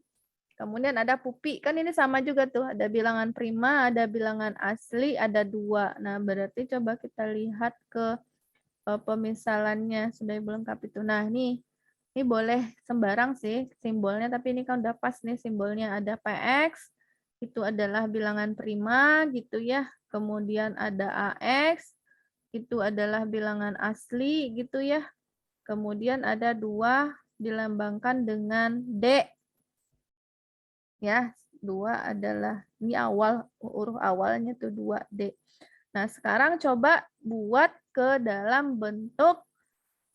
kemudian ada Pupi. Kan ini sama juga tuh. Ada bilangan prima, ada bilangan asli, ada 2. Nah, berarti coba kita lihat ke pemisalannya. Sudah lengkap itu. Nah, ini boleh sembarang sih simbolnya, tapi ini kan udah pas nih simbolnya. Ada PX, itu adalah bilangan prima gitu ya. Kemudian ada AX, itu adalah bilangan asli gitu ya. Kemudian ada 2 dilambangkan dengan D. Ya, 2 adalah, ini awal, huruf awalnya tuh 2D. Nah, sekarang coba buat ke dalam bentuk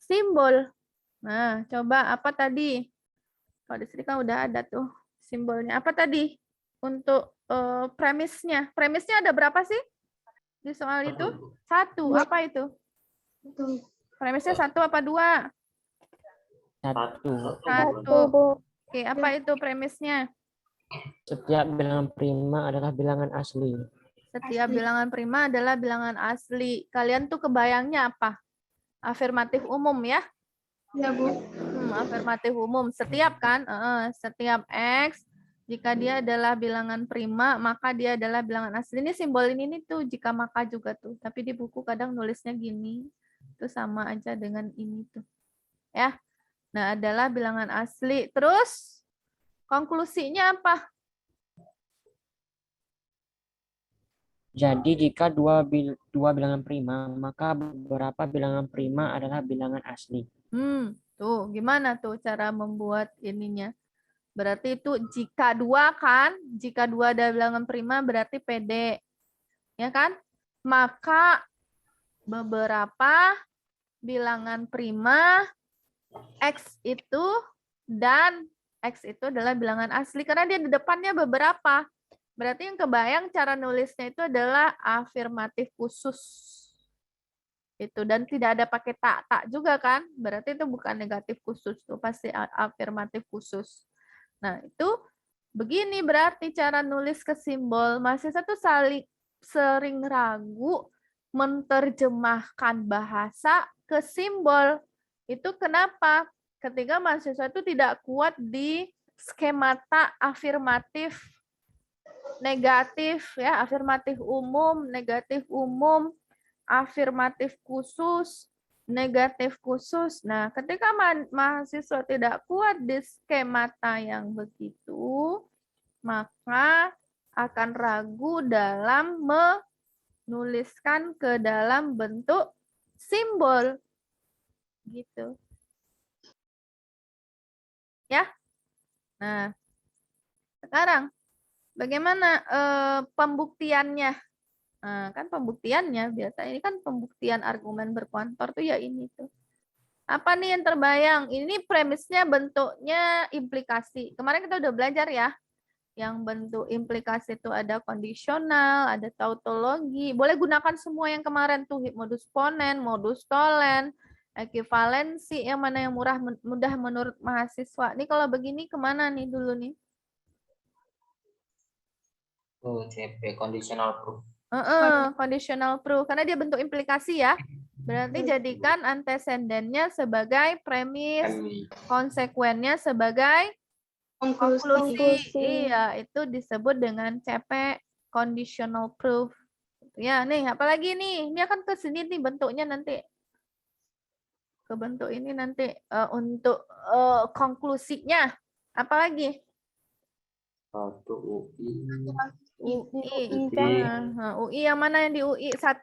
simbol. Nah, coba apa tadi? Kalau di sini kan udah ada tuh simbolnya. Apa tadi? Untuk premisnya. Premisnya ada berapa sih? Di soal itu? 1. Apa itu? Premisnya 1 apa 2? 1. Oke, apa itu premisnya? Setiap bilangan prima adalah bilangan asli. Setiap bilangan prima adalah bilangan asli. Kalian tuh kebayangnya apa? Afirmatif umum ya? Ya, Bu. Afirmatif umum. Setiap kan? Setiap X, jika dia adalah bilangan prima, maka dia adalah bilangan asli. Ini simbol ini tuh jika maka juga tuh. Tapi di buku kadang nulisnya gini. Itu sama aja dengan ini tuh. Ya. Nah, adalah bilangan asli. Terus konklusinya apa? Jadi jika dua bilangan prima, maka beberapa bilangan prima adalah bilangan asli. Tuh, gimana tuh cara membuat ininya? Berarti itu jika dua kan? Jika dua ada bilangan prima berarti PD. Ya kan? Maka beberapa bilangan prima X itu dan X itu adalah bilangan asli karena dia di depannya beberapa. Berarti yang kebayang cara nulisnya itu adalah afirmatif khusus. Itu dan tidak ada pakai tak juga kan? Berarti itu bukan negatif khusus tuh, pasti afirmatif khusus. Nah, itu begini berarti cara nulis ke simbol. Mahasiswa tuh sering ragu menerjemahkan bahasa ke simbol. Itu kenapa? Ketika mahasiswa itu tidak kuat di skemata afirmatif negatif ya, afirmatif umum, negatif umum, afirmatif khusus, negatif khusus. Nah, ketika mahasiswa tidak kuat di skemata yang begitu, maka akan ragu dalam menuliskan ke dalam bentuk simbol. Gitu. Ya. Nah, sekarang bagaimana pembuktiannya? Nah, kan pembuktiannya biasa ini kan pembuktian argumen berkuantor tuh ya ini tuh. Apa nih yang terbayang? Ini premisnya bentuknya implikasi. Kemarin kita udah belajar ya. Yang bentuk implikasi itu ada kondisional, ada tautologi. Boleh gunakan semua yang kemarin tuh, modus ponen, modus tolen, ekivalensi, yang mana yang mudah menurut mahasiswa. Ini kalau begini kemana nih dulu nih? Oh, CP, conditional proof. Conditional proof. Karena dia bentuk implikasi ya. Berarti jadikan antecedennya sebagai premis, konsekuennya sebagai konklusi. Iya, itu disebut dengan CP conditional proof. Ya, nih, apalagi nih? Ini akan ke sini nih bentuknya nanti. Ke bentuk ini nanti untuk konklusinya. Apalagi? Satu UI. UI yang mana yang di UI? 1.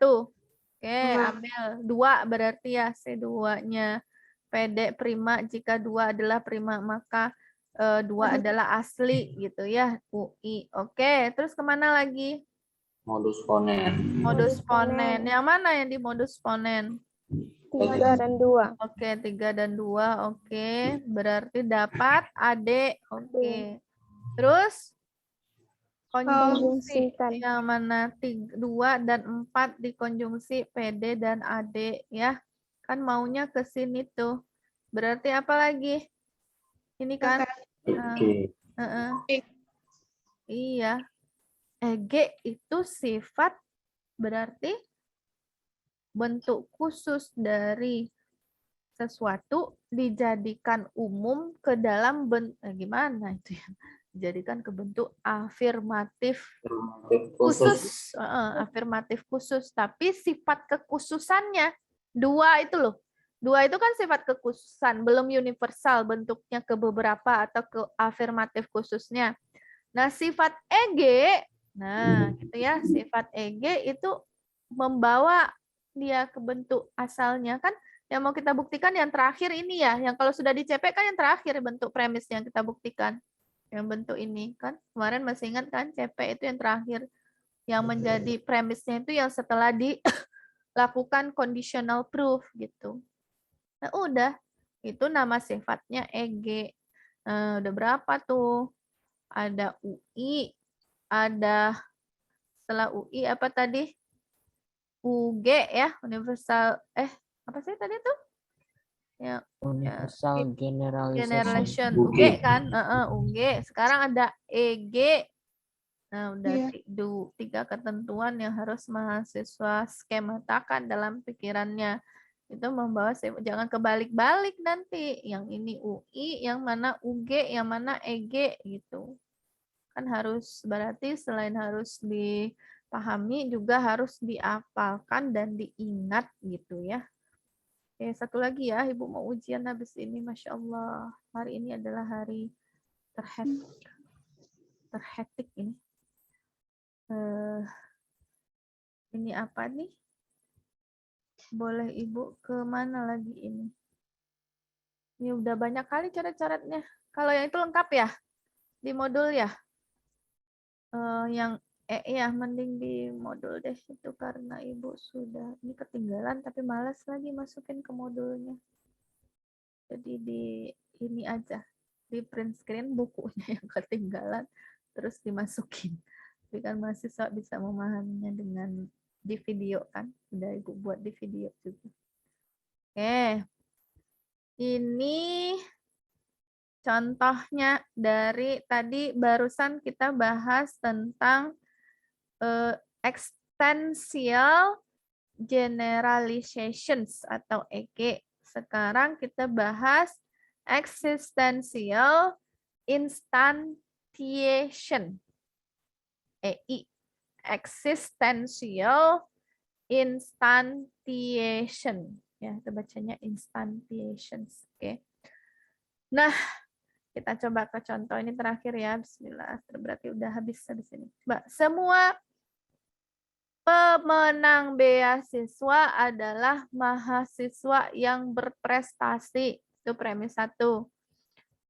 Oke, ambil 2 berarti ya C2-nya. PD prima jika 2 adalah prima maka 2 adalah asli gitu ya. UI. Oke, terus kemana lagi? Modus ponen. Modus ponen. Yang mana yang di modus ponen? 3 dan 2. Oke, 3 dan 2. Oke, berarti dapat AD. Oke. Terus konjungsi yang mana 2 dan 4 dikonjungsi PD dan AD ya. Kan maunya ke sini tuh. Berarti apa lagi? Ini kan iya. EG itu sifat berarti bentuk khusus dari sesuatu dijadikan umum ke dalam gimana itu ya? Dijadikan ke bentuk afirmatif khusus. Afirmatif khusus, tapi sifat kekhususannya 2 itu loh. 2 itu kan sifat kekhususan, belum universal bentuknya ke beberapa atau ke afirmatif khususnya. Nah, sifat EG, nah gitu ya, sifat EG itu membawa dia ke bentuk asalnya kan. Yang mau kita buktikan yang terakhir ini ya, yang kalau sudah di CP kan yang terakhir bentuk premis yang kita buktikan. Yang bentuk ini kan, kemarin masih ingat kan CP itu yang terakhir. Yang menjadi premisnya itu yang setelah dilakukan conditional proof gitu. Nah, udah. Itu nama sifatnya EG. Nah, udah berapa tuh? Ada UI, ada setelah UI apa tadi? UG ya, universal apa sih tadi tuh? Ya, universal generalization. UG kan? UG. Sekarang ada EG. Nah, udah 3 ketentuan yang harus mahasiswa skematakan dalam pikirannya. Itu membawa jangan kebalik-balik nanti. Yang ini UI, yang mana UG, yang mana EG gitu. Kan harus berarti selain harus dipahami juga harus dihafalkan dan diingat gitu ya. Oke, satu lagi ya, Ibu mau ujian habis ini, Masya Allah. Hari ini adalah hari terhektik ini. Ini apa nih? Boleh Ibu ke mana lagi ini? Ini udah banyak kali coret-coretnya. Kalau yang itu lengkap ya? Di modul ya? Yang ya mending di modul deh itu karena Ibu sudah ini ketinggalan tapi malas lagi masukin ke modulnya. Jadi di ini aja di print screen bukunya yang ketinggalan terus dimasukin. Tapi kan mahasiswa bisa memahaminya dengan di video kan. Udah Ibu buat di video juga. Oke. Ini contohnya dari tadi barusan kita bahas tentang extensional generalizations atau EG. Sekarang kita bahas existential instantiation. EI. Existential instantiation. Ya, kita bacanya instantiations. Oke. Nah, kita coba ke contoh ini terakhir ya. Bismillah. Berarti udah habis ini. Coba semua pemenang beasiswa adalah mahasiswa yang berprestasi. Itu premis 1.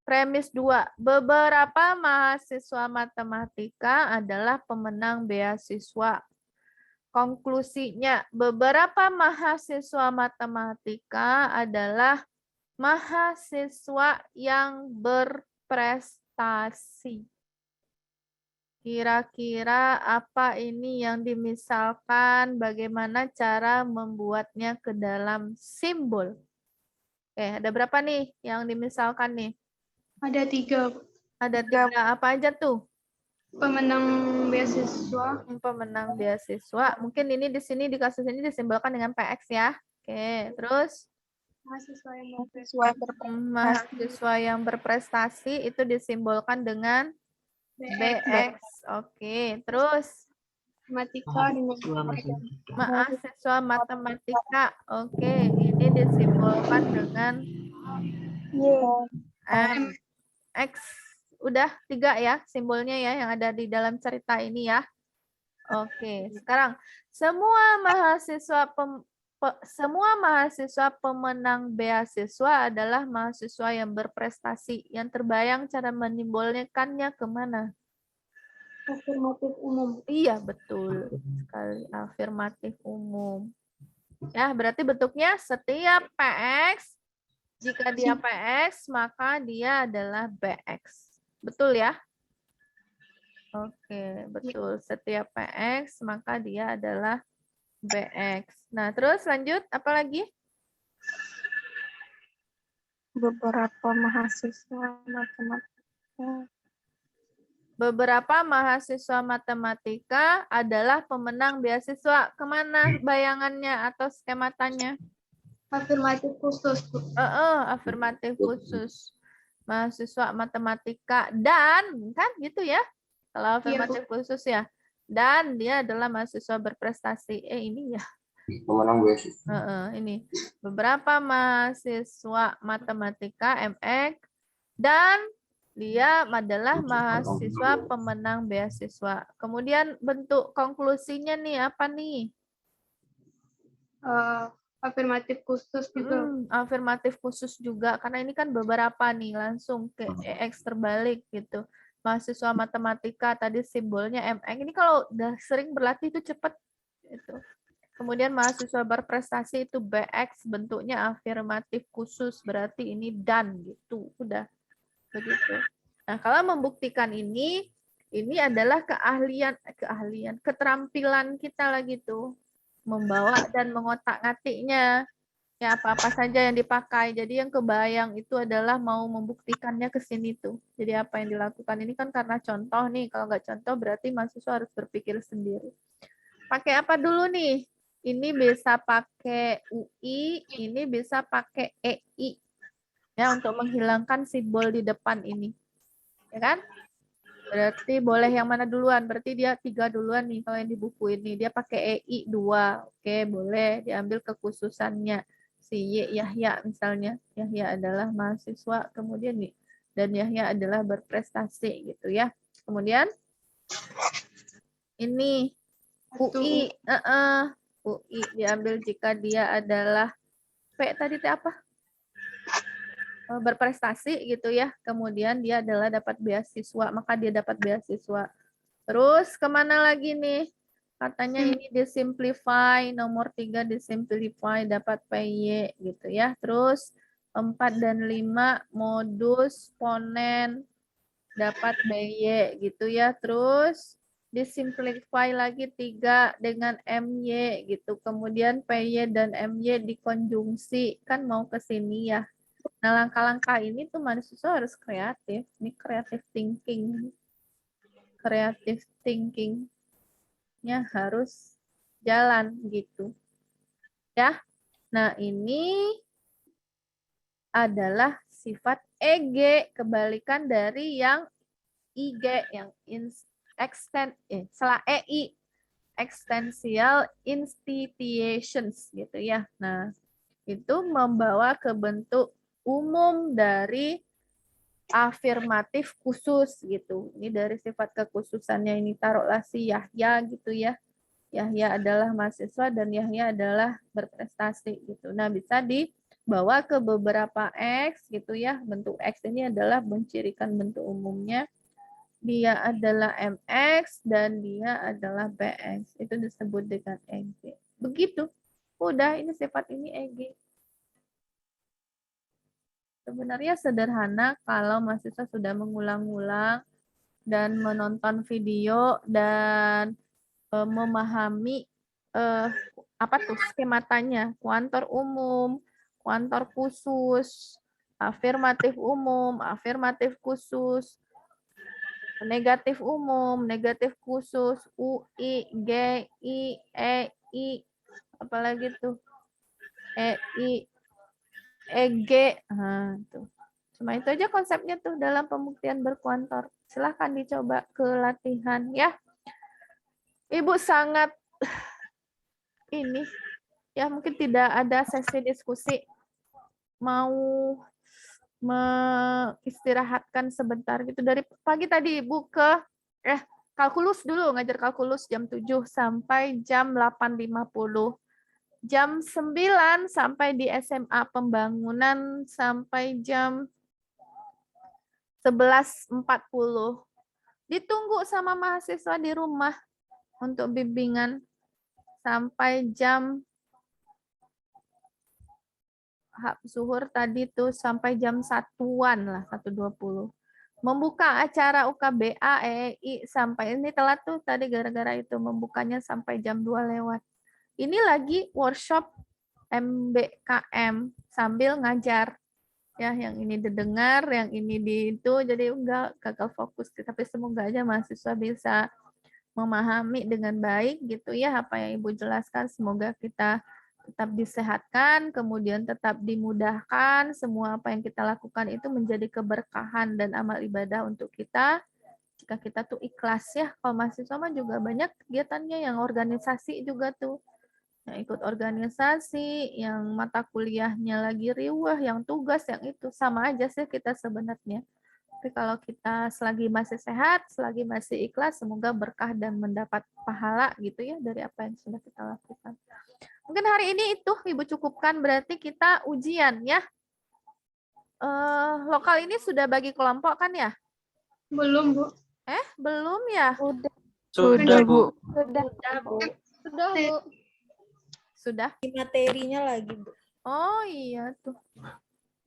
Premis 2. Beberapa mahasiswa matematika adalah pemenang beasiswa. Konklusinya, beberapa mahasiswa matematika adalah mahasiswa yang berprestasi. Kira-kira apa ini yang dimisalkan, bagaimana cara membuatnya ke dalam simbol? Oke, ada berapa nih yang dimisalkan nih? Ada 3. Ada 3, apa aja tuh? Pemenang beasiswa. Pemenang beasiswa. Mungkin ini di sini di kasus ini disimbolkan dengan PX ya. Oke, terus? Mahasiswa yang berprestasi itu disimbolkan dengan BX. Oke, terus mahasiswa matematika. Oke, ini disimbolkan dengan X. Udah 3 ya simbolnya ya yang ada di dalam cerita ini ya. Oke, sekarang semua mahasiswa pemenang beasiswa adalah mahasiswa yang berprestasi. Yang terbayang cara menyimbolkannya kemana? Afirmatif umum. Iya, betul sekali. Afirmatif umum. Ya, berarti bentuknya setiap PX, jika dia PX, maka dia adalah BX. Betul ya? Oke, betul. Setiap PX, maka dia adalah BX. Nah, terus lanjut, apa lagi? Beberapa mahasiswa matematika. Beberapa mahasiswa matematika adalah pemenang beasiswa. Kemana bayangannya atau skematanya? Afirmatif khusus. Afirmatif khusus. Mahasiswa matematika dan, kan gitu ya? Kalau afirmatif khusus ya. Dan dia adalah mahasiswa berprestasi. Ini ya. Pemenang beasiswa. Ini. Beberapa mahasiswa matematika MX dan dia adalah mahasiswa pemenang beasiswa. Kemudian bentuk konklusinya nih apa nih? Afirmatif khusus juga. Afirmatif khusus juga karena ini kan beberapa nih langsung ke EX terbalik gitu. Mahasiswa matematika tadi simbolnya MX. Ini kalau udah sering berlatih itu cepat gitu. Kemudian mahasiswa berprestasi itu BX bentuknya afirmatif khusus berarti ini dan gitu. Udah. Begitu. Nah, kalau membuktikan ini adalah keterampilan kita lagi tuh. Membawa dan mengotak-ngatiknya. Ya, apa-apa saja yang dipakai. Jadi yang kebayang itu adalah mau membuktikannya ke sini tuh. Jadi apa yang dilakukan ini kan karena contoh nih. Kalau nggak contoh berarti mahasiswa harus berpikir sendiri. Pakai apa dulu nih? Ini bisa pakai UI, ini bisa pakai EI. Ya, untuk menghilangkan simbol di depan ini. Ya kan? Berarti boleh yang mana duluan? Berarti dia 3 duluan nih kalau yang di buku ini. Dia pakai EI 2. Oke, boleh diambil kekhususannya. si Y Yahya misalnya. Yahya adalah mahasiswa, kemudian nih, dan Yahya adalah berprestasi gitu ya. Kemudian ini UI, UI diambil jika dia adalah P tadi T apa? Berprestasi gitu ya. Kemudian dia adalah dapat beasiswa, maka dia dapat beasiswa. Terus kemana lagi nih? Katanya ini disimplify, nomor 3 disimplify dapat PY gitu ya. Terus 4 dan 5 modus ponen dapat BY gitu ya. Terus disimplify lagi 3 dengan MY gitu. Kemudian PY dan MY dikonjungsi, kan mau ke sini ya. Nah, langkah-langkah ini tuh mahasiswa harus kreatif. Ini creative thinking. Creative thinking-nya harus jalan gitu. Ya. Nah, ini adalah sifat EG, kebalikan dari yang IG, yang setelah EI, existential institutions gitu ya. Nah, itu membawa ke bentuk umum dari afirmatif khusus gitu. Ini dari sifat kekhususannya ini taruhlah si Yahya gitu ya. Yahya adalah mahasiswa dan Yahya adalah berprestasi gitu. Nah, bisa dibawa ke beberapa X gitu ya. Bentuk X ini adalah mencirikan bentuk umumnya. Dia adalah MX dan dia adalah BX. Itu disebut dengan EG. Begitu. Udah, ini sifat ini EG. Sebenarnya sederhana kalau mahasiswa sudah mengulang-ulang dan menonton video dan memahami apa tuh skematanya, kuantor umum, kuantor khusus, afirmatif umum, afirmatif khusus, negatif umum, negatif khusus, UI, GI, EI, apalagi tuh EI, EG, tuh. Cuma itu aja konsepnya tuh dalam pembuktian berkuantor. Silahkan dicoba ke latihan ya. Ibu sangat ini ya, mungkin tidak ada sesi diskusi. Mau istirahatkan sebentar gitu. Dari pagi tadi Ibu ke kalkulus dulu, ngajar kalkulus jam 7 sampai jam 8.50. Jam 9 sampai di SMA Pembangunan sampai jam 11.40. Ditunggu sama mahasiswa di rumah untuk bimbingan sampai jam zuhur tadi tuh sampai jam 1-an lah, 1.20. Membuka acara UKBA, EEI sampai ini telat tuh tadi gara-gara itu membukanya sampai jam 2 lewat. Ini lagi workshop MBKM sambil ngajar. Ya, yang ini didengar, yang ini di itu, jadi enggak gagal fokus. Tapi semoga aja mahasiswa bisa memahami dengan baik gitu ya apa yang Ibu jelaskan. Semoga kita tetap disehatkan, kemudian tetap dimudahkan. Semua apa yang kita lakukan itu menjadi keberkahan dan amal ibadah untuk kita. Jika kita tuh ikhlas ya. Kalau mahasiswa mah juga banyak kegiatannya, yang organisasi juga tuh. Yang ikut organisasi, yang mata kuliahnya lagi riwah, yang tugas, yang itu. Sama aja sih kita sebenarnya. Tapi kalau kita selagi masih sehat, selagi masih ikhlas, semoga berkah dan mendapat pahala gitu ya dari apa yang sudah kita lakukan. Mungkin hari ini itu Ibu cukupkan, berarti kita ujian ya. Lokal ini sudah bagi kelompok kan ya? Belum, Bu. Belum ya? Sudah, Bu. Sudah, Bu. Sudah? Materinya lagi, Bu. Oh iya tuh.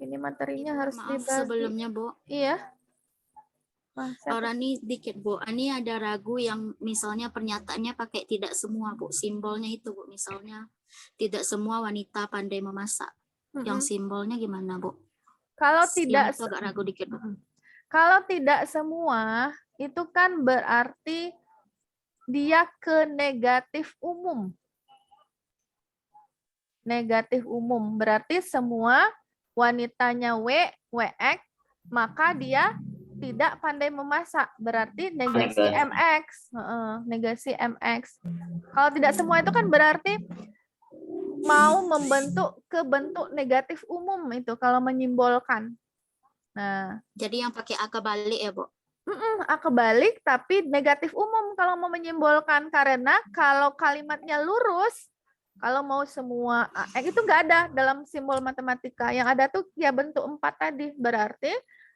Ini materinya harus Maaf dibagi. sebelumnya, Bu. Iya. Orang ini dikit, Bu. Ini ada ragu yang misalnya pernyataannya pakai tidak semua, Bu. Simbolnya itu, Bu. Misalnya tidak semua wanita pandai memasak. Yang simbolnya gimana, Bu? Kalau Yang tidak itu agak ragu dikit, Bu. Kalau tidak semua, itu kan berarti dia ke negatif umum. Negatif umum berarti semua wanitanya WX, maka dia tidak pandai memasak, berarti negasi MX. Negasi MX. Kalau tidak semua itu kan berarti mau membentuk ke bentuk negatif umum itu kalau menyimbolkan. Nah, Jadi yang pakai A kebalik ya, Bu? A kebalik tapi negatif umum kalau mau menyimbolkan, karena kalau kalimatnya lurus, kalau mau semua itu nggak ada dalam simbol matematika. Yang ada tuh ya bentuk 4 tadi. Berarti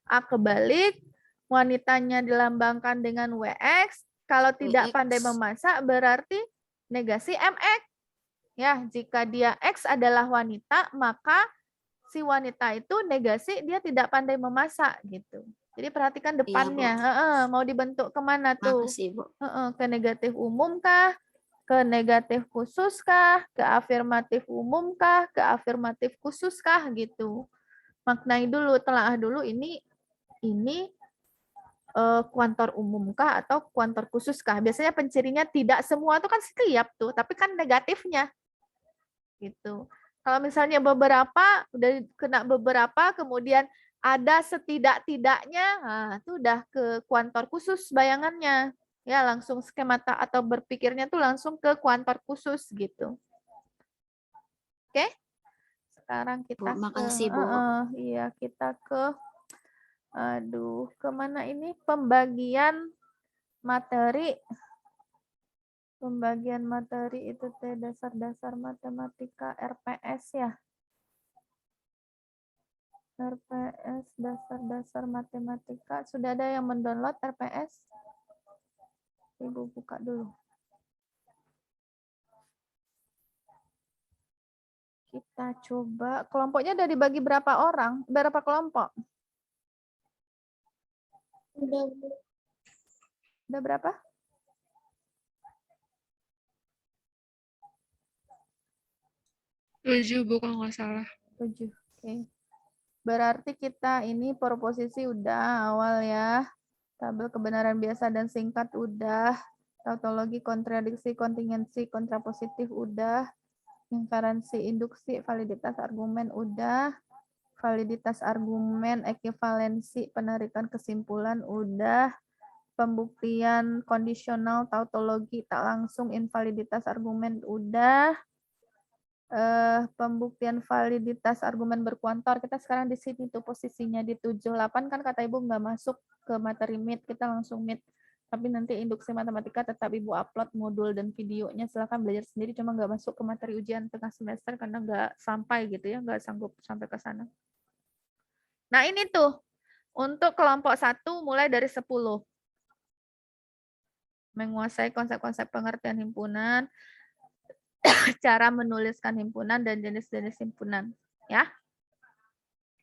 A kebalik, wanitanya dilambangkan dengan WX. Kalau tidak WX. pandai memasak berarti negasi MX. Ya, jika dia X adalah wanita, maka si wanita itu negasi dia tidak pandai memasak gitu. Jadi perhatikan depannya. Mau dibentuk kemana tuh? Makasih, Bu. Ke negatif umum kah? Ke negatif khusus kah? Ke afirmatif umum kah? Ke afirmatif khusus kah? Gitu. Maknai dulu, telaah dulu ini kuantor umum kah atau kuantor khusus kah? Biasanya pencirinya tidak semua itu kan setiap tuh, tapi kan negatifnya. Gitu. Kalau misalnya beberapa, udah kena beberapa, kemudian ada setidak-tidaknya, nah, itu udah ke kuantor khusus bayangannya. Ya, langsung skemata atau berpikirnya tuh langsung ke kuantor khusus gitu. Oke? Sekarang kita Bu, makasih, Bu. Iya, kita ke kemana ini? Pembagian materi. Pembagian materi itu dasar-dasar matematika RPS ya. RPS dasar-dasar matematika. Sudah ada yang mendownload RPS? Ibu buka dulu. Kita coba. Kelompoknya udah dibagi berapa orang? Berapa kelompok? Udah berapa? 7, Bu, kalau nggak salah. 7. Oke. Berarti kita ini proposisi udah awal ya. Tabel kebenaran biasa dan singkat udah. Tautologi, kontradiksi, kontingensi, kontrapositif udah. Inferensi, induksi, validitas argumen udah. Validitas argumen, ekivalensi, penarikan kesimpulan udah. Pembuktian kondisional, tautologi, tak langsung, invaliditas argumen udah. Pembuktian validitas argumen berkuantor, kita sekarang di sini tuh posisinya di 78 kan kata Ibu nggak masuk ke materi meet, kita langsung meet. Tapi nanti induksi matematika tetap Ibu upload modul dan videonya, silakan belajar sendiri, cuma nggak masuk ke materi ujian tengah semester karena nggak sampai gitu ya, nggak sanggup sampai ke sana. Nah ini tuh, untuk kelompok 1 mulai dari 10. Menguasai konsep-konsep pengertian himpunan, cara menuliskan himpunan dan jenis-jenis himpunan, ya.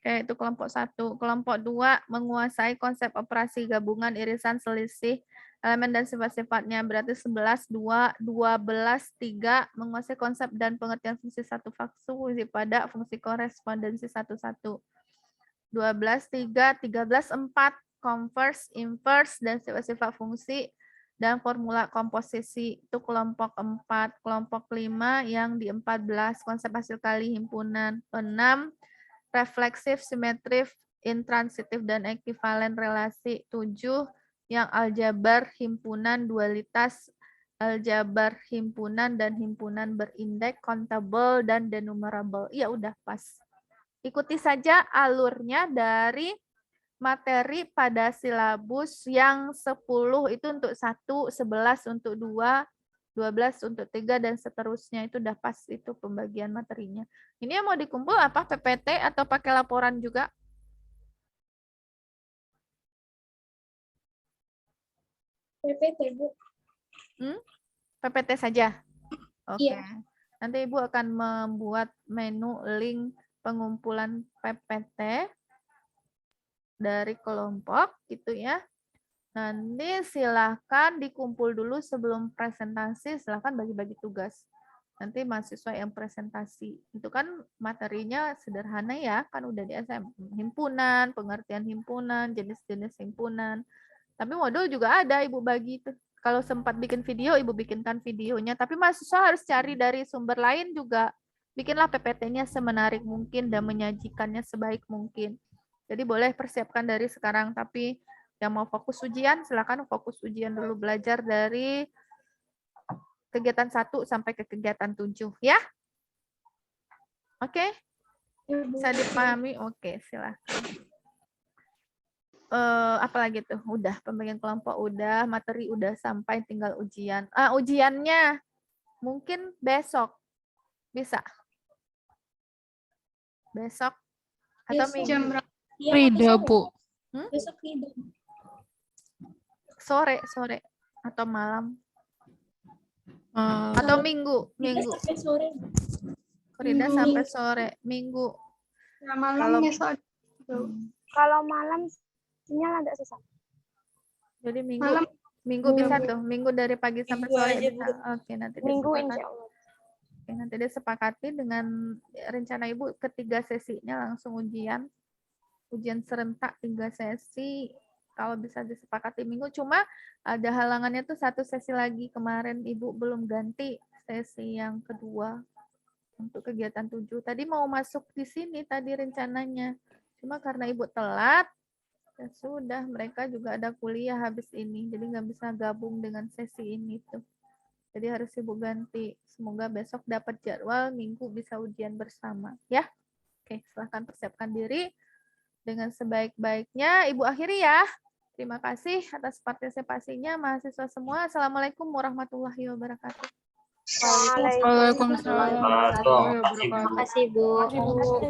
Oke, itu kelompok 1. Kelompok 2 menguasai konsep operasi gabungan, irisan, selisih, elemen dan sifat-sifatnya. Berarti 11, 2, 12, 3 menguasai konsep dan pengertian fungsi satu fungsi pada, fungsi korespondensi 1-1. 12, 3, 13, 4 converse, inverse dan sifat-sifat fungsi dan formula komposisi. Itu kelompok 4. Kelompok 5 yang di 14 konsep hasil kali himpunan. 6 refleksif, simetrik, intransitif dan ekivalen relasi. 7 yang aljabar himpunan, dualitas, aljabar himpunan dan himpunan berindeks, countable dan denumerable. Ya udah pas. Ikuti saja alurnya dari materi pada silabus yang 10 itu untuk 1, 11 untuk 2, 12 untuk 3, dan seterusnya. Itu udah pas itu pembagian materinya. Ini yang mau dikumpul apa? PPT atau pakai laporan juga? PPT, Bu. PPT saja? Oke. Iya. Nanti Ibu akan membuat menu link pengumpulan PPT dari kelompok gitu ya. Nanti silahkan dikumpul dulu sebelum presentasi, silahkan bagi-bagi tugas. Nanti mahasiswa yang presentasi. Itu kan materinya sederhana ya, kan udah di SM. Himpunan, pengertian himpunan, jenis-jenis himpunan. Tapi modul juga ada Ibu bagi itu. Kalau sempat bikin video, Ibu bikinkan videonya. Tapi mahasiswa harus cari dari sumber lain juga. Bikinlah PPT-nya semenarik mungkin dan menyajikannya sebaik mungkin. Jadi boleh persiapkan dari sekarang, tapi yang mau fokus ujian, silakan fokus ujian dulu, belajar dari kegiatan 1 sampai ke kegiatan 7 ya. Oke? Bisa dipahami? Oke, silakan. Apalagi tuh? Udah, pembagian kelompok udah, materi udah sampai, tinggal ujian. Ujiannya mungkin besok. Bisa? Besok? Atau Besok. minggu? Jam berapa? Rida, Bu. Besok Rida. Sore atau malam? Atau minggu? Sampai sore. Frida Minggu. sampai sore, minggu. Ya, malam Kalau- besok. Kalau malam sinyal agak susah. Jadi minggu, Malam. minggu bisa tuh, minggu dari pagi sampai Minggu sore aja, bisa. Oke, nanti Minggu disepakati. insya Allah. Oke, nanti disepakati dengan rencana Ibu ketiga sesinya langsung ujian. Ujian serentak 3 sesi. Kalau bisa disepakati minggu, cuma ada halangannya tuh 1 sesi lagi. Kemarin Ibu belum ganti sesi yang kedua untuk kegiatan 7. Tadi mau masuk di sini tadi rencananya. Cuma karena Ibu telat, ya sudah, mereka juga ada kuliah habis ini. Jadi nggak bisa gabung dengan sesi ini tuh. Jadi harus Ibu ganti. Semoga besok dapat jadwal, minggu bisa ujian bersama. Ya, oke, silahkan persiapkan diri dengan sebaik-baiknya. Ibu akhiri ya. Terima kasih atas partisipasinya mahasiswa semua. Assalamualaikum warahmatullahi wabarakatuh. Waalaikumsalam. Terima kasih, Bu. Terima kasih, Bu.